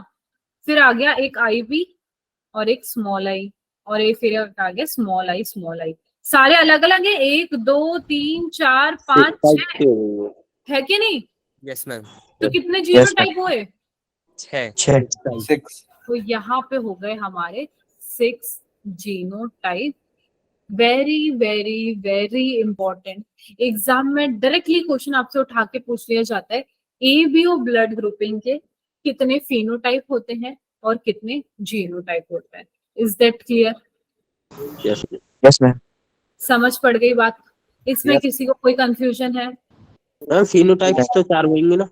[SPEAKER 1] फिर आ गया एक IB और एक स्मॉल आई, और एक फिर आ गया स्मॉल आई। सारे अलग अलग है, 1 2 3 4 5 6 है कि नहीं?
[SPEAKER 6] Yes ma'am.
[SPEAKER 1] तो कितने जीनोटाइप हुए?
[SPEAKER 6] 6।
[SPEAKER 3] 6.
[SPEAKER 1] तो यहाँ पे हो गए हमारे 6 genotype. Very very very important, exam में डायरेक्टली क्वेश्चन आपसे उठा के पूछ लिया जाता है, ABO ब्लड ग्रुपिंग के कितने फिनोटाइप होते हैं और कितने जीनोटाइप होते हैं। Is that clear?
[SPEAKER 2] Yes, ma'am.
[SPEAKER 4] Yes, ma'am.
[SPEAKER 1] समझ पड़ गई बात? इसमें
[SPEAKER 3] Yes.
[SPEAKER 1] किसी को कोई कंफ्यूजन है?
[SPEAKER 2] मैम फिनोटाइप्स तो 4 होंगे ना?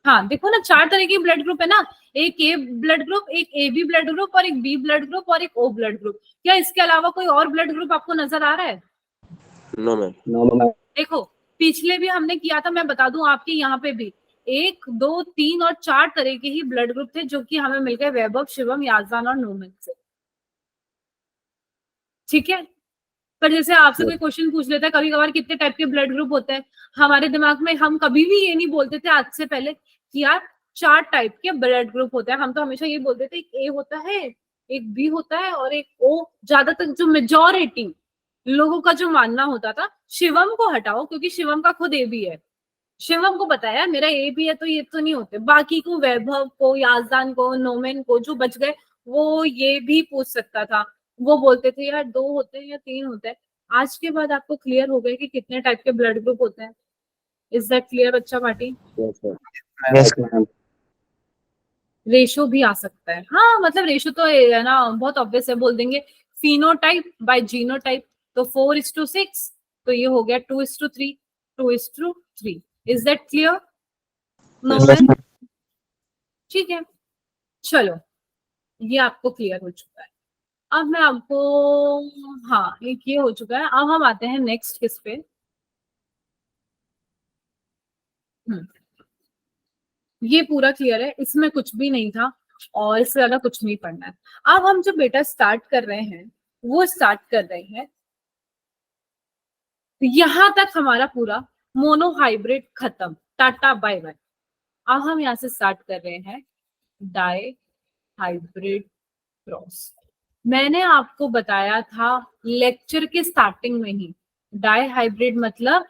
[SPEAKER 1] हाँ देखो ना, 4 तरह के ब्लड ग्रुप है ना, एक ए ब्लड ग्रुप, एक AB ब्लड ग्रुप, और एक B ब्लड ग्रुप, और एक O ब्लड ग्रुप। क्या इसके अलावा कोई और ब्लड ग्रुप आपको नजर आ रहा है?
[SPEAKER 2] No ma'am.
[SPEAKER 1] देखो पिछले भी हमने किया था, मैं बता दूं आपके यहाँ पे भी 1 2 3 और 4 तरह के ही ब्लड ग्रुप थे, जो कि हमें मिल गए वैभव, शिवम, याजदान और नोमन से, ठीक है। पर जैसे आपसे कोई क्वेश्चन पूछ लेता है कभी कभार कितने टाइप के ब्लड ग्रुप होते हैं, हमारे दिमाग में हम कभी भी ये नहीं बोलते थे आज से पहले कि यार 4 टाइप के ब्लड ग्रुप होते हैं। हम तो हमेशा ये बोलते थे, एक A होता है, एक B होता है और एक O। ज्यादातर जो मेजॉरिटी लोगों का जो मानना होता था, शिवम को हटाओ क्योंकि शिवम का खुद AB है, शिवम को बताया मेरा AB है, तो ये तो नहीं होते। बाकी को, वैभव को, याजदान को, नोमेन को, जो बच गए वो ये भी पूछ सकता था, वो बोलते थे यार 2 होते हैं या 3 होते हैं। आज के बाद आपको क्लियर हो गया कि कितने टाइप के ब्लड ग्रुप होते हैं। इज दैट क्लियर बच्चा party?
[SPEAKER 2] Yes, ma'am.
[SPEAKER 4] Yes, ma'am.
[SPEAKER 1] Ratio भी आ सकता है, हाँ मतलब रेशो तो है ना, बहुत ऑब्वियस है, बोल देंगे फिनोटाइप बाय जीनोटाइप, तो 4:6, तो ये हो गया 2:3, 2:3। Is that clear?
[SPEAKER 4] Yes, ma'am.
[SPEAKER 1] ठीक है, चलो ये आपको क्लियर हो चुका है। अब मैं आपको, हाँ एक ये हो चुका है, अब हम आते हैं नेक्स्ट किस पे। ये पूरा क्लियर है, इसमें कुछ भी नहीं था और इससे ज्यादा कुछ नहीं पढ़ना है। अब हम जो बेटा स्टार्ट कर रहे हैं वो स्टार्ट कर रहे हैं, यहां तक हमारा पूरा मोनोहाइब्रिड खत्म, टाटा बाय बाय। अब हम यहाँ से स्टार्ट कर रहे हैं डाई हाइब्रिड क्रॉस। मैंने आपको बताया था लेक्चर के स्टार्टिंग में ही, डाई हाइब्रिड मतलब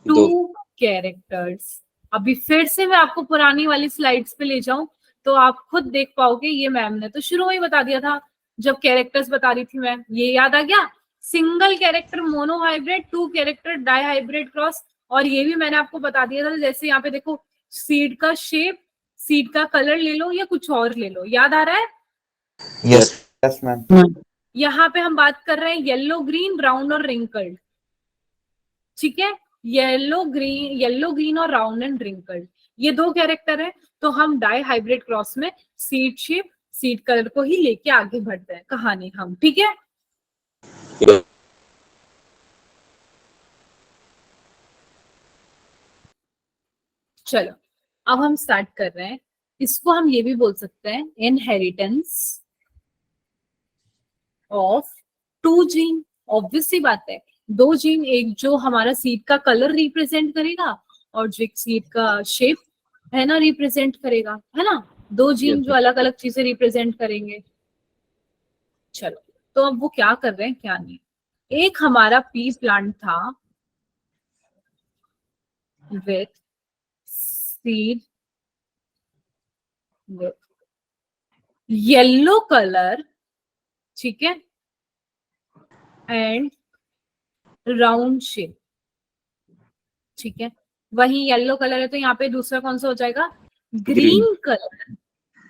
[SPEAKER 1] 2 कैरेक्टर्स। अभी फिर से मैं आपको पुरानी वाली स्लाइड्स पे ले जाऊं तो आप खुद देख पाओगे, ये मैम ने तो शुरू में ही बता दिया था जब कैरेक्टर्स बता रही थी मैं, ये याद आ गया, single character monohybrid, 2 character dihybrid cross. और ये भी मैंने आपको बता दिया था, जैसे यहाँ पे देखो सीड का शेप, सीड का कलर ले लो या कुछ और ले लो, याद आ रहा है?
[SPEAKER 4] Yes.
[SPEAKER 3] Yes, ma'am.
[SPEAKER 1] यहाँ पे हम बात कर रहे हैं येलो, ग्रीन, ब्राउन और रिंकल्ड, ठीक है। येलो ग्रीन और राउंड एंड रिंकल्ड, ये दो कैरेक्टर है। तो हम डाई हाइब्रिड क्रॉस में सीड शेप, सीड कलर को ही लेके आगे बढ़ते हैं कहानी हम, ठीक है। चलो अब हम स्टार्ट कर रहे हैं। इसको हम ये भी बोल सकते हैं inheritance of two gene. Obvious सी बात है, दो जीन, एक जो हमारा सीड का कलर रिप्रेजेंट करेगा और जो सीड का शेप है ना रिप्रेजेंट करेगा, है ना। दो जीन जो अलग अलग चीजें रिप्रेजेंट करेंगे। चलो तो अब वो क्या कर रहे हैं क्या नहीं। एक हमारा पी प्लांट था with seed with yellow colour, ठीक है, एंड राउंड शेप, ठीक है। वही येलो कलर है तो यहाँ पे दूसरा कौन सा हो जाएगा, ग्रीन कलर।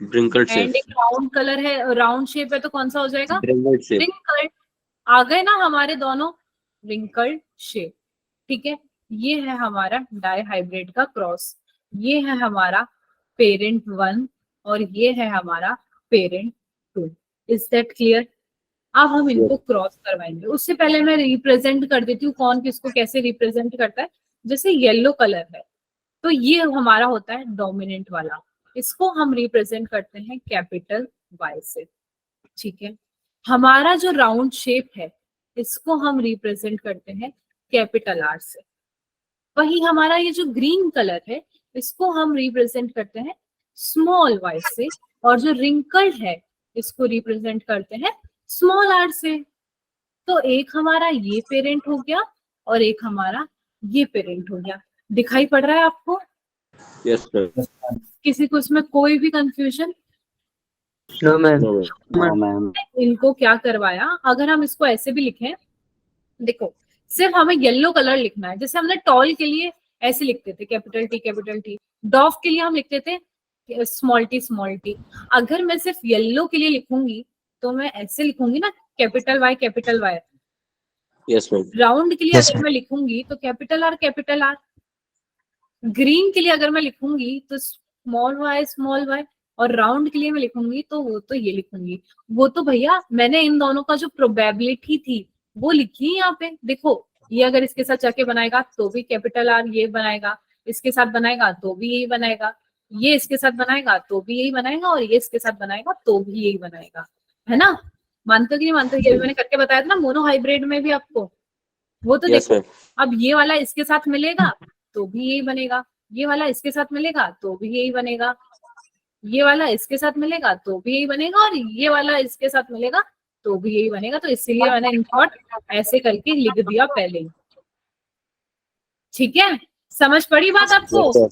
[SPEAKER 2] ब्रिंकल्ड शेप,
[SPEAKER 1] एंड एक राउंड कलर है, राउंड शेप है तो कौन सा हो जाएगा,
[SPEAKER 2] ब्रिंकल्ड शेप।
[SPEAKER 1] रिंकल्ड। आ गए ना हमारे दोनों, रिंकल्ड शेप, ठीक है। ये है हमारा डाई हाइब्रिड का क्रॉस, ये है हमारा पेरेंट 1 और ये है हमारा पेरेंट 2। Is that clear. अब हम इनको क्रॉस करवाएंगे। उससे पहले मैं रिप्रेजेंट कर देती हूँ कौन किसको कैसे रिप्रेजेंट करता है। जैसे येलो कलर है तो ये हमारा होता है डोमिनेंट वाला, इसको हम रिप्रेजेंट करते हैं कैपिटल वाई से, ठीक है। हमारा जो राउंड शेप है इसको हम रिप्रेजेंट करते हैं कैपिटल आर से। वही हमारा ये जो ग्रीन कलर है इसको हम रिप्रेजेंट करते हैं स्मॉल वाई से, और जो रिंकल्ड है इसको रिप्रेजेंट करते हैं स्मॉल आर से। तो एक हमारा ये पेरेंट हो गया और एक हमारा ये पेरेंट हो गया। दिखाई पड़ रहा है आपको?
[SPEAKER 2] Yes ma'am.
[SPEAKER 1] किसी को इसमें कोई भी confusion?
[SPEAKER 5] No ma'am.
[SPEAKER 2] No ma'am.
[SPEAKER 1] इनको क्या करवाया, अगर हम इसको ऐसे भी लिखें, देखो सिर्फ हमें येलो कलर लिखना है। जैसे हमने टॉल के लिए ऐसे लिखते थे कैपिटल टी, डॉफ के लिए हम लिखते थे स्मॉल टी। अगर मैं सिर्फ येलो के लिए लिखूंगी तो मैं ऐसे लिखूंगी ना, capital Y.
[SPEAKER 2] Yes ma'am.
[SPEAKER 1] Round के लिए
[SPEAKER 4] Yes,
[SPEAKER 1] अगर मैं लिखूंगी तो कैपिटल आर। ग्रीन के लिए अगर मैं लिखूंगी तो स्मॉल वाई, और राउंड के लिए मैं लिखूंगी तो वो तो ये लिखूंगी। वो तो भैया मैंने इन दोनों का जो प्रोबेबिलिटी थी वो लिखी है यहाँ पे। देखो ये अगर इसके साथ जाके बनाएगा तो भी कैपिटल आर ये बनाएगा, इसके साथ बनाएगा तो भी यही बनाएगा, ये इसके साथ बनाएगा तो भी यही बनाएगा, और ये इसके साथ बनाएगा तो भी यही बनाएगा, है ना। मानते हो कि नहीं मानते हो? ये मैंने करके बताया था ना मोनो हाइब्रिड में भी आपको। वो तो
[SPEAKER 2] यस
[SPEAKER 1] देखो
[SPEAKER 2] मैम।
[SPEAKER 1] अब ये वाला इसके साथ मिलेगा तो भी यही बनेगा, ये वाला इसके साथ मिलेगा तो भी यही बनेगा, ये वाला इसके साथ मिलेगा तो भी यही बनेगा, और ये वाला इसके साथ मिलेगा तो भी यही बनेगा। तो इसीलिए मैंने इन शॉर्ट ऐसे करके लिख दिया पहले ही, ठीक है। समझ पड़ी बात आपको?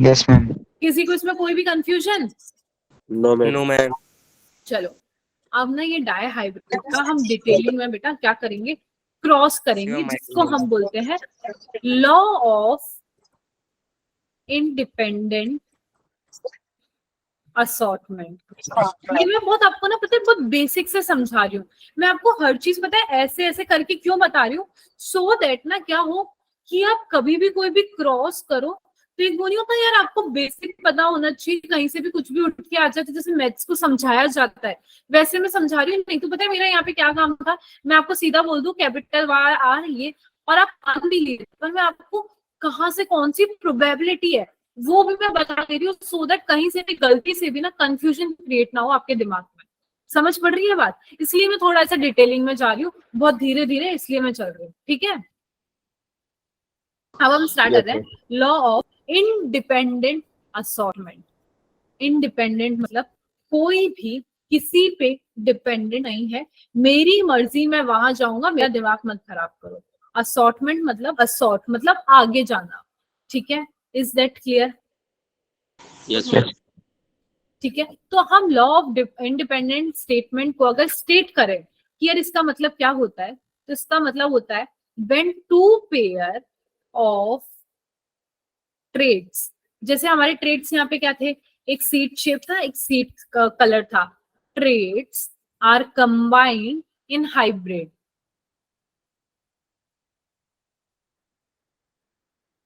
[SPEAKER 4] yes, ma'am.
[SPEAKER 1] किसी को इसमें कोई भी confusion?
[SPEAKER 2] No ma'am.
[SPEAKER 6] No ma'am.
[SPEAKER 1] चलो अब ना ये डाई हाइब्रिड का हम डिटेलिंग में बेटा क्या करेंगे, क्रॉस करेंगे, जिसको हम बोलते हैं लॉ ऑफ इंडिपेंडेंट असॉर्टमेंट। ये मैं बहुत आपको ना पता है बहुत बेसिक से समझा रही हूँ। मैं आपको हर चीज पता है ऐसे ऐसे करके क्यों बता रही हूँ, सो दैट ना क्या हो कि आप कभी भी कोई भी क्रॉस करो तो एक वो नहीं होता यार, आपको बेसिक पता होना चाहिए, कहीं से भी कुछ भी उठ के आ जाता है। जैसे मैथ्स को समझाया जाता है वैसे मैं समझा रही हूँ। नहीं तो पता है मेरा यहाँ पे क्या काम था, मैं आपको सीधा बोल दूं कैपिटल वाई आर ये, और आप मान भी लिए, पर मैं आपको कहाँ से कौन सी प्रोबेबिलिटी है वो भी मैं बता दे रही हूँ, सो दैट कहीं से भी गलती से भी ना कंफ्यूजन क्रिएट ना हो आपके दिमाग में। समझ पड़ रही है बात? इसलिए मैं थोड़ा सा डिटेलिंग में जा रही हूँ, बहुत धीरे धीरे इसलिए मैं चल रही हूँ, ठीक है। अब हम स्टार्ट कर रहे हैं law of independent assortment. Independent मतलब कोई भी किसी पे डिपेंडेंट नहीं है, मेरी मर्जी मैं वहां जाऊंगा, मेरा दिमाग मत खराब करो। असॉर्टमेंट मतलब असॉर्ट मतलब आगे जाना, ठीक है। Is that clear?
[SPEAKER 2] Yes ma'am.
[SPEAKER 1] ठीक है। तो हम लॉ ऑफ इंडिपेंडेंट स्टेटमेंट को अगर स्टेट करें कि यार इसका मतलब क्या होता है, तो इसका मतलब होता है when two pair of traits, जैसे हमारे ट्रेड्स यहाँ पे क्या थे, एक सीट शेप था, एक सीट कलर था। Traits are combined in hybrid.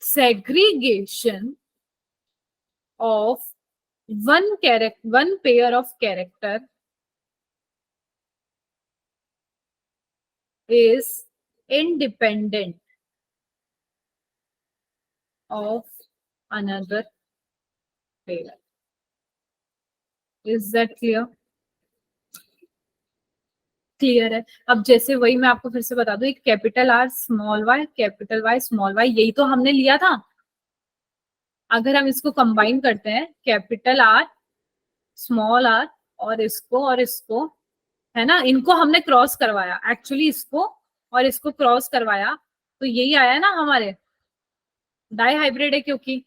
[SPEAKER 1] segregation of one pair of character is independent of another pair. Is that clear? Clear है। अब जैसे वही मैं आपको फिर से बता दूं, एक capital R small Y, capital Y small Y, यही तो हमने लिया था। अगर हम इसको कंबाइन करते हैं, कैपिटल आर स्मॉल आर और इसको है ना, इनको हमने क्रॉस करवाया, एक्चुअली इसको और इसको क्रॉस करवाया, तो यही आया ना हमारे, डाई हाइब्रिड है क्योंकि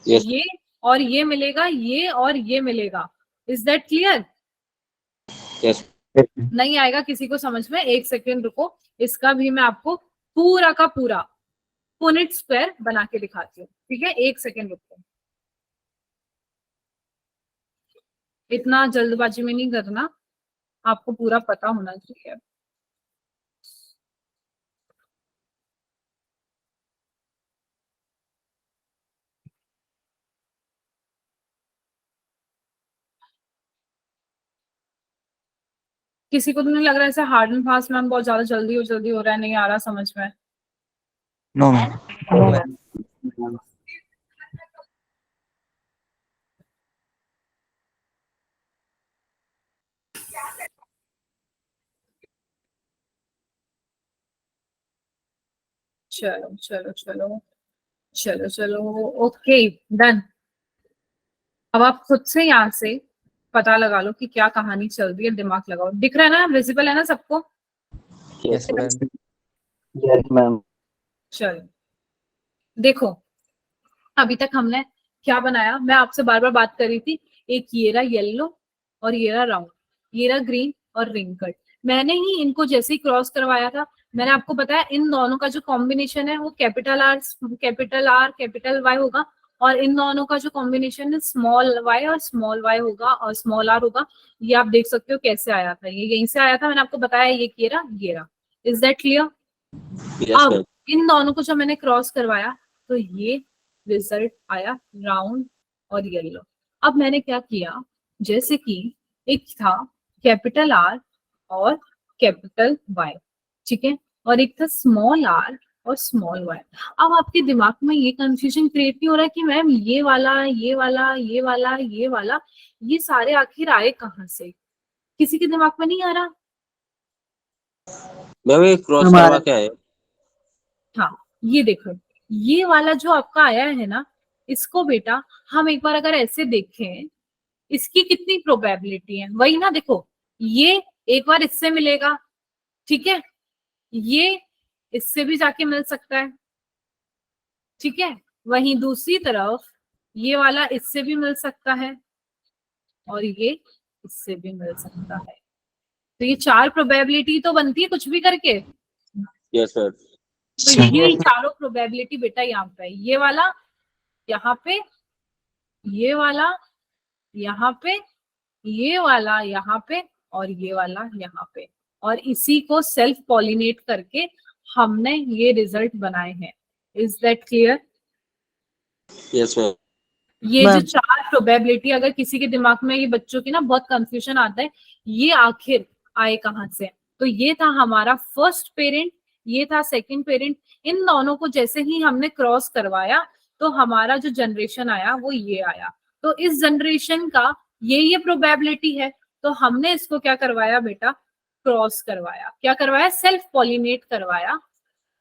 [SPEAKER 2] Yes.
[SPEAKER 1] ये और ये मिलेगा, ये और ये मिलेगा। Is that clear?
[SPEAKER 2] Yes.
[SPEAKER 1] नहीं आएगा किसी को समझ में? एक सेकेंड रुको, इसका भी मैं आपको पूरा का पूरा पुनेट स्क्वायर बना के दिखाती हूँ, ठीक है? एक सेकेंड रुको, इतना जल्दबाजी में नहीं करना, आपको पूरा पता होना चाहिए। किसी को तो नहीं लग रहा है ऐसे हार्ड एंड फास्ट मैम बहुत ज्यादा जल्दी हो रहा है, नहीं आ रहा समझ में?
[SPEAKER 4] No, ma'am.
[SPEAKER 6] No, ma'am.
[SPEAKER 1] चलो चलो चलो चलो चलो, ओके डन। अब आप खुद से यहाँ से पता लगा लो कि क्या कहानी चल रही है, दिमाग लगाओ। दिख रहा है ना, विजिबल है ना सबको?
[SPEAKER 2] Yes,
[SPEAKER 6] Yes, ma'am.
[SPEAKER 2] Yes, ma'am.
[SPEAKER 1] चलो देखो, अभी तक हमने क्या बनाया, मैं आपसे बार बार बात कर रही थी, एक ये रहा येलो और ये रहा राउंड, ये रहा ग्रीन और रिंकल्ड। मैंने ही इनको जैसे ही क्रॉस करवाया था, मैंने आपको बताया इन दोनों का जो कॉम्बिनेशन है वो कैपिटल आर कैपिटल वाई होगा, और इन दोनों का जो कॉम्बिनेशन है स्मॉल वाई और स्मॉल वाई होगा और स्मॉल आर होगा। ये आप देख सकते हो कैसे आया था, ये यहीं से आया था, मैंने आपको बताया ये रहा। Is that clear?
[SPEAKER 2] Yes,
[SPEAKER 1] अब
[SPEAKER 2] ma'am.
[SPEAKER 1] इन दोनों को जब मैंने क्रॉस करवाया तो ये रिजल्ट आया राउंड और येलो। अब मैंने क्या किया, जैसे कि एक था कैपिटल आर और कैपिटल वाई, ठीक है, और एक था स्मॉल आर और स्मॉल वाई। अब आपके दिमाग में ये कंफ्यूजन क्रिएट नहीं हो रहा है कि मैम ये वाला ये वाला ये वाला ये वाला ये सारे आखिर आए कहाँ से? किसी के दिमाग में नहीं आ रहा?
[SPEAKER 2] मैम ये क्रॉस करवा क्या है?
[SPEAKER 1] हाँ, ये देखो, ये वाला जो आपका आया है ना, इसको बेटा हम एक बार अगर ऐसे देखें, इसकी कितनी प्रोबेबिलिटी है, वही ना, देखो ये एक बार इससे मिलेगा, ठीक है, ये इससे भी जाके मिल सकता है, ठीक है, वहीं दूसरी तरफ ये वाला इससे भी मिल सकता है और ये इससे भी मिल सकता है। तो ये 4 प्रोबेबिलिटी तो बनती है कुछ भी करके।
[SPEAKER 2] Yes, ma'am.
[SPEAKER 1] तो ये चारों प्रोबेबिलिटी बेटा यहाँ पे है, ये वाला यहाँ पे, ये वाला यहाँ पे, ये वाला यहाँ पे और ये वाला यहाँ पे, और इसी को सेल्फ पॉलिनेट करके हमने ये रिजल्ट बनाए हैं। Is that clear?
[SPEAKER 2] Yes, ma'am.
[SPEAKER 1] ये जो 4 प्रोबेबिलिटी, अगर किसी के दिमाग में, ये बच्चों की ना बहुत कंफ्यूजन आता है, ये आखिर आए कहाँ से, तो ये था हमारा फर्स्ट पेरेंट, ये था सेकंड पेरेंट। इन दोनों को जैसे ही हमने क्रॉस करवाया तो हमारा जो जनरेशन आया वो ये आया। तो इस जनरेशन का ये प्रोबेबिलिटी है, तो हमने इसको क्या करवाया बेटा, क्रॉस करवाया। क्या करवाया? सेल्फ पॉलिनेट करवाया,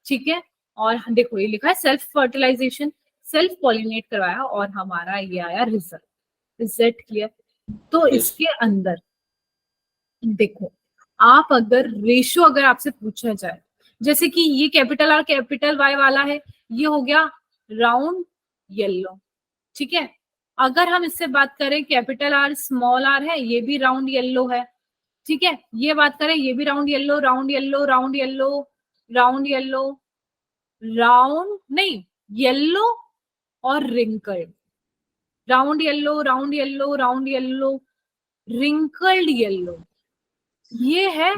[SPEAKER 1] ठीक है। और देखो ये लिखा है सेल्फ फर्टिलाइजेशन, सेल्फ पॉलिनेट करवाया और हमारा ये आया रिजल्ट। Is that clear? तो
[SPEAKER 2] Yes.
[SPEAKER 1] इसके अंदर देखो, आप अगर रेशियो अगर आपसे पूछा जाए, जैसे कि ये कैपिटल आर कैपिटल वाई वाला है, ये हो गया राउंड येलो, ठीक है। अगर हम इससे बात करें कैपिटल आर स्मॉल आर है, ये भी राउंड येलो है, ठीक है। ये बात करें, ये भी round yellow round yellow round yellow round yellow round नहीं येलो और wrinkled, round yellow round yellow round yellow wrinkled yellow, ये है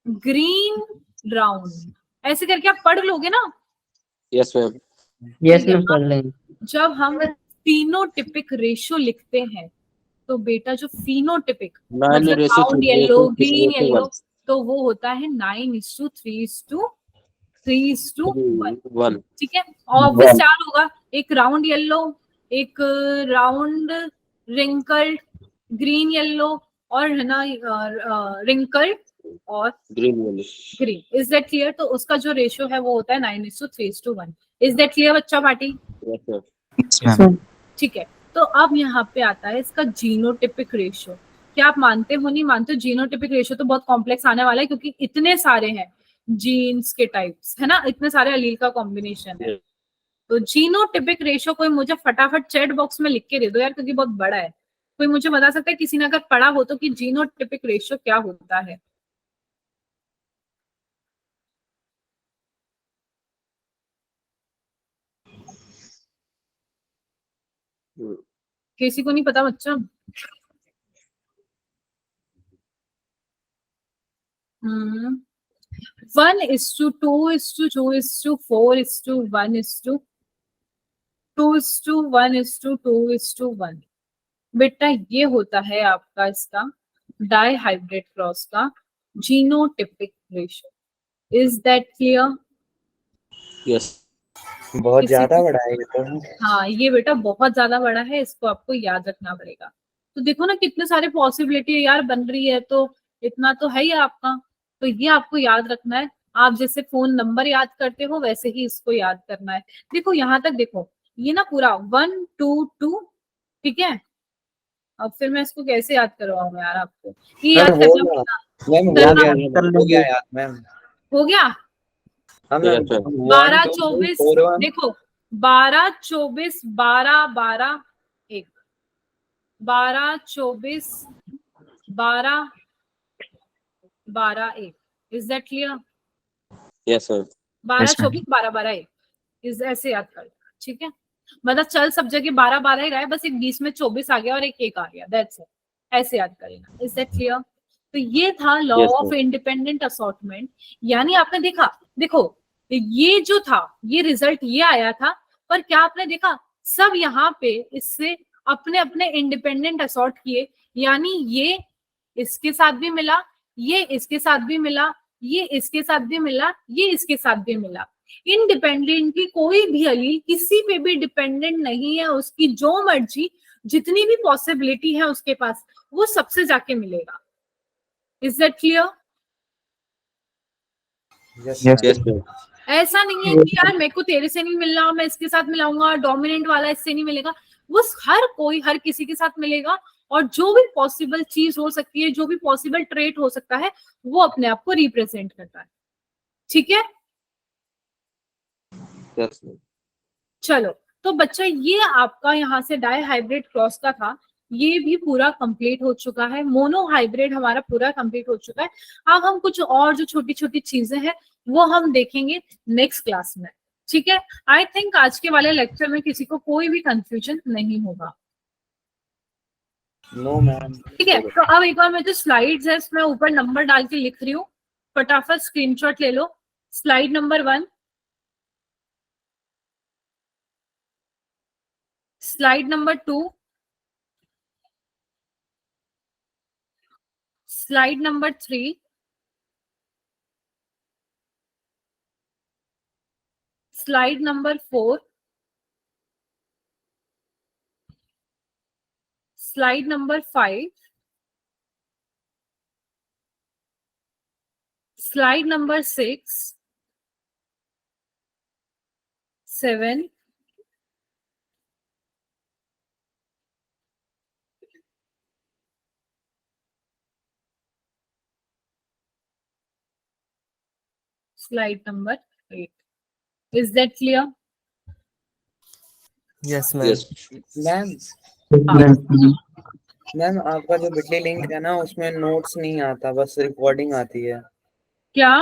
[SPEAKER 1] ग्रीन राउंड। ऐसे करके आप पढ़ लोगे ना,
[SPEAKER 2] Yes, ma'am.
[SPEAKER 5] Yes, ma'am, कर लेंगे.
[SPEAKER 1] जब हम फिनोटिपिक रेशियो लिखते हैं तो बेटा जो फिनोटिपिक
[SPEAKER 2] Nine
[SPEAKER 1] मतलब
[SPEAKER 2] ratio
[SPEAKER 1] round
[SPEAKER 2] three
[SPEAKER 1] yellow
[SPEAKER 2] ratio
[SPEAKER 1] green
[SPEAKER 2] ratio
[SPEAKER 1] yellow,
[SPEAKER 2] one.
[SPEAKER 1] तो वो होता है 9:3:1.
[SPEAKER 2] 1.
[SPEAKER 1] ठीक है. ऑब्वियस चार होगा, एक राउंड येलो, एक राउंड रिंकल्ड ग्रीन येलो, और है ना रिंकल्ड और
[SPEAKER 2] Green one.
[SPEAKER 1] Green. Is that clear? तो उसका जो रेशियो है वो होता है 9:3:1. इज दैट क्लियर बच्चा party?
[SPEAKER 2] Yes, ma'am.
[SPEAKER 4] Yes, ma'am.
[SPEAKER 1] ठीक है. तो अब यहाँ पे आता है इसका जीनोटिपिक रेशियो. क्या आप मानते हो नहीं मानते हो? जीनोटिपिक रेशियो तो बहुत कॉम्प्लेक्स आने वाला है क्योंकि इतने सारे हैं जीन्स के टाइप्स, है ना, इतने सारे अलील का कॉम्बिनेशन है.
[SPEAKER 2] Yes.
[SPEAKER 1] तो जीनोटिपिक रेशियो कोई मुझे फटाफट चैट बॉक्स में लिख के दे दो यार, क्योंकि बहुत बड़ा है. कोई मुझे बता सकता है किसी ने अगर पढ़ा हो तो कि जीनोटिपिक रेशियो क्या होता है? किसी को नहीं पता बच्चा? 1:2:4:1:2:1:2:1. बेटा ये होता है आपका इसका डाइहाइब्रिड क्रॉस का genotypic ratio. Is that clear?
[SPEAKER 2] Yes.
[SPEAKER 3] बहुत
[SPEAKER 1] किसी
[SPEAKER 3] ज्यादा
[SPEAKER 1] को-
[SPEAKER 3] बड़ा है ये तो.
[SPEAKER 1] हाँ ये बेटा बहुत ज्यादा बड़ा है, इसको आपको याद रखना पड़ेगा. तो देखो ना कितने सारे पॉसिबिलिटी यार बन रही है, तो इतना तो है ही आपका. तो ये आपको याद रखना है. आप जैसे फोन नंबर याद करते हो वैसे ही इसको याद करना है. देखो यहाँ तक देखो, ये ना पूरा 1:2:2. ठीक है. अब फिर मैं इसको कैसे याद करवाऊँ यार आपको? ये याद
[SPEAKER 3] मैम हो
[SPEAKER 1] करना
[SPEAKER 3] गया.
[SPEAKER 1] पड़ेगा.
[SPEAKER 3] मैम
[SPEAKER 1] करना
[SPEAKER 3] हो गया याद मैम.
[SPEAKER 1] हो गया.
[SPEAKER 3] हाँ मैम.
[SPEAKER 2] Yes, ma'am.
[SPEAKER 1] 12:24 देखो, 12:24 12:12 1, 12:24 12:12 1. Is that clear?
[SPEAKER 2] Yes, ma'am.
[SPEAKER 1] 12:24 12:12 1. इस ऐसे याद कर. ठीक है. मतलब चल सब जगह 12:12 ही रहा है, बस एक 20 में 24 आ गया और एक 1 आ गया. That's it. ऐसे याद करेगा. Is that clear? तो ये था law
[SPEAKER 2] Yes,
[SPEAKER 1] of independent assortment. यानी आपने देखा, देखो ये जो था ये रिजल्ट ये आया था, पर क्या आपने देखा सब यहाँ पे इससे अपने अपने इंडिपेंडेंट असॉर्ट किए. यानी ये इसके साथ भी मिला, ये इसके साथ भी मिला, ये इसके साथ भी मिला, ये इसके साथ भी मिला. इंडिपेंडेंटली कोई भी अलील किसी पे भी डिपेंडेंट नहीं है. उसकी जो मर्जी जितनी भी पॉसिबिलिटी है उसके पास वो सबसे जाके मिलेगा. Is that clear?
[SPEAKER 3] Yes,
[SPEAKER 4] Yes,
[SPEAKER 2] Yes, ma'am.
[SPEAKER 1] ऐसा नहीं है कि यार मेरे को तेरे से नहीं मिलना, मैं इसके साथ मिलाऊंगा, डोमिनेंट वाला इससे नहीं मिलेगा. वो हर कोई हर किसी के साथ मिलेगा. और जो भी पॉसिबल चीज हो सकती है, जो भी पॉसिबल ट्रेट हो सकता है, वो अपने आप को रिप्रेजेंट करता है. ठीक है.
[SPEAKER 2] Yes, ma'am.
[SPEAKER 1] चलो, तो बच्चा ये आपका यहाँ से डाई हाइब्रिड क्रॉस का था, ये भी पूरा कंप्लीट हो चुका है. मोनो हाइब्रिड हमारा पूरा कंप्लीट हो चुका है. अब हम कुछ और जो छोटी छोटी चीजें हैं वो हम देखेंगे नेक्स्ट क्लास में. ठीक है. आई थिंक आज के वाले लेक्चर में किसी को कोई भी कंफ्यूजन नहीं होगा.
[SPEAKER 3] No ma'am.
[SPEAKER 1] ठीक है. तो अब एक बार मैं जो स्लाइड्स है इसमें ऊपर नंबर डाल के लिख रही हूँ, फटाफट स्क्रीनशॉट ले लो. Slide number 1, slide number 2, slide number 3, slide number 4, slide number 5, slide number 6, 7, slide number 8. Is that clear?
[SPEAKER 6] Yes, ma'am.
[SPEAKER 2] Yes.
[SPEAKER 3] Ma'am ma'am आपका जो बिटली लिंक है ना उसमें नोट्स नहीं आता, बस रिकॉर्डिंग आती है.
[SPEAKER 1] क्या?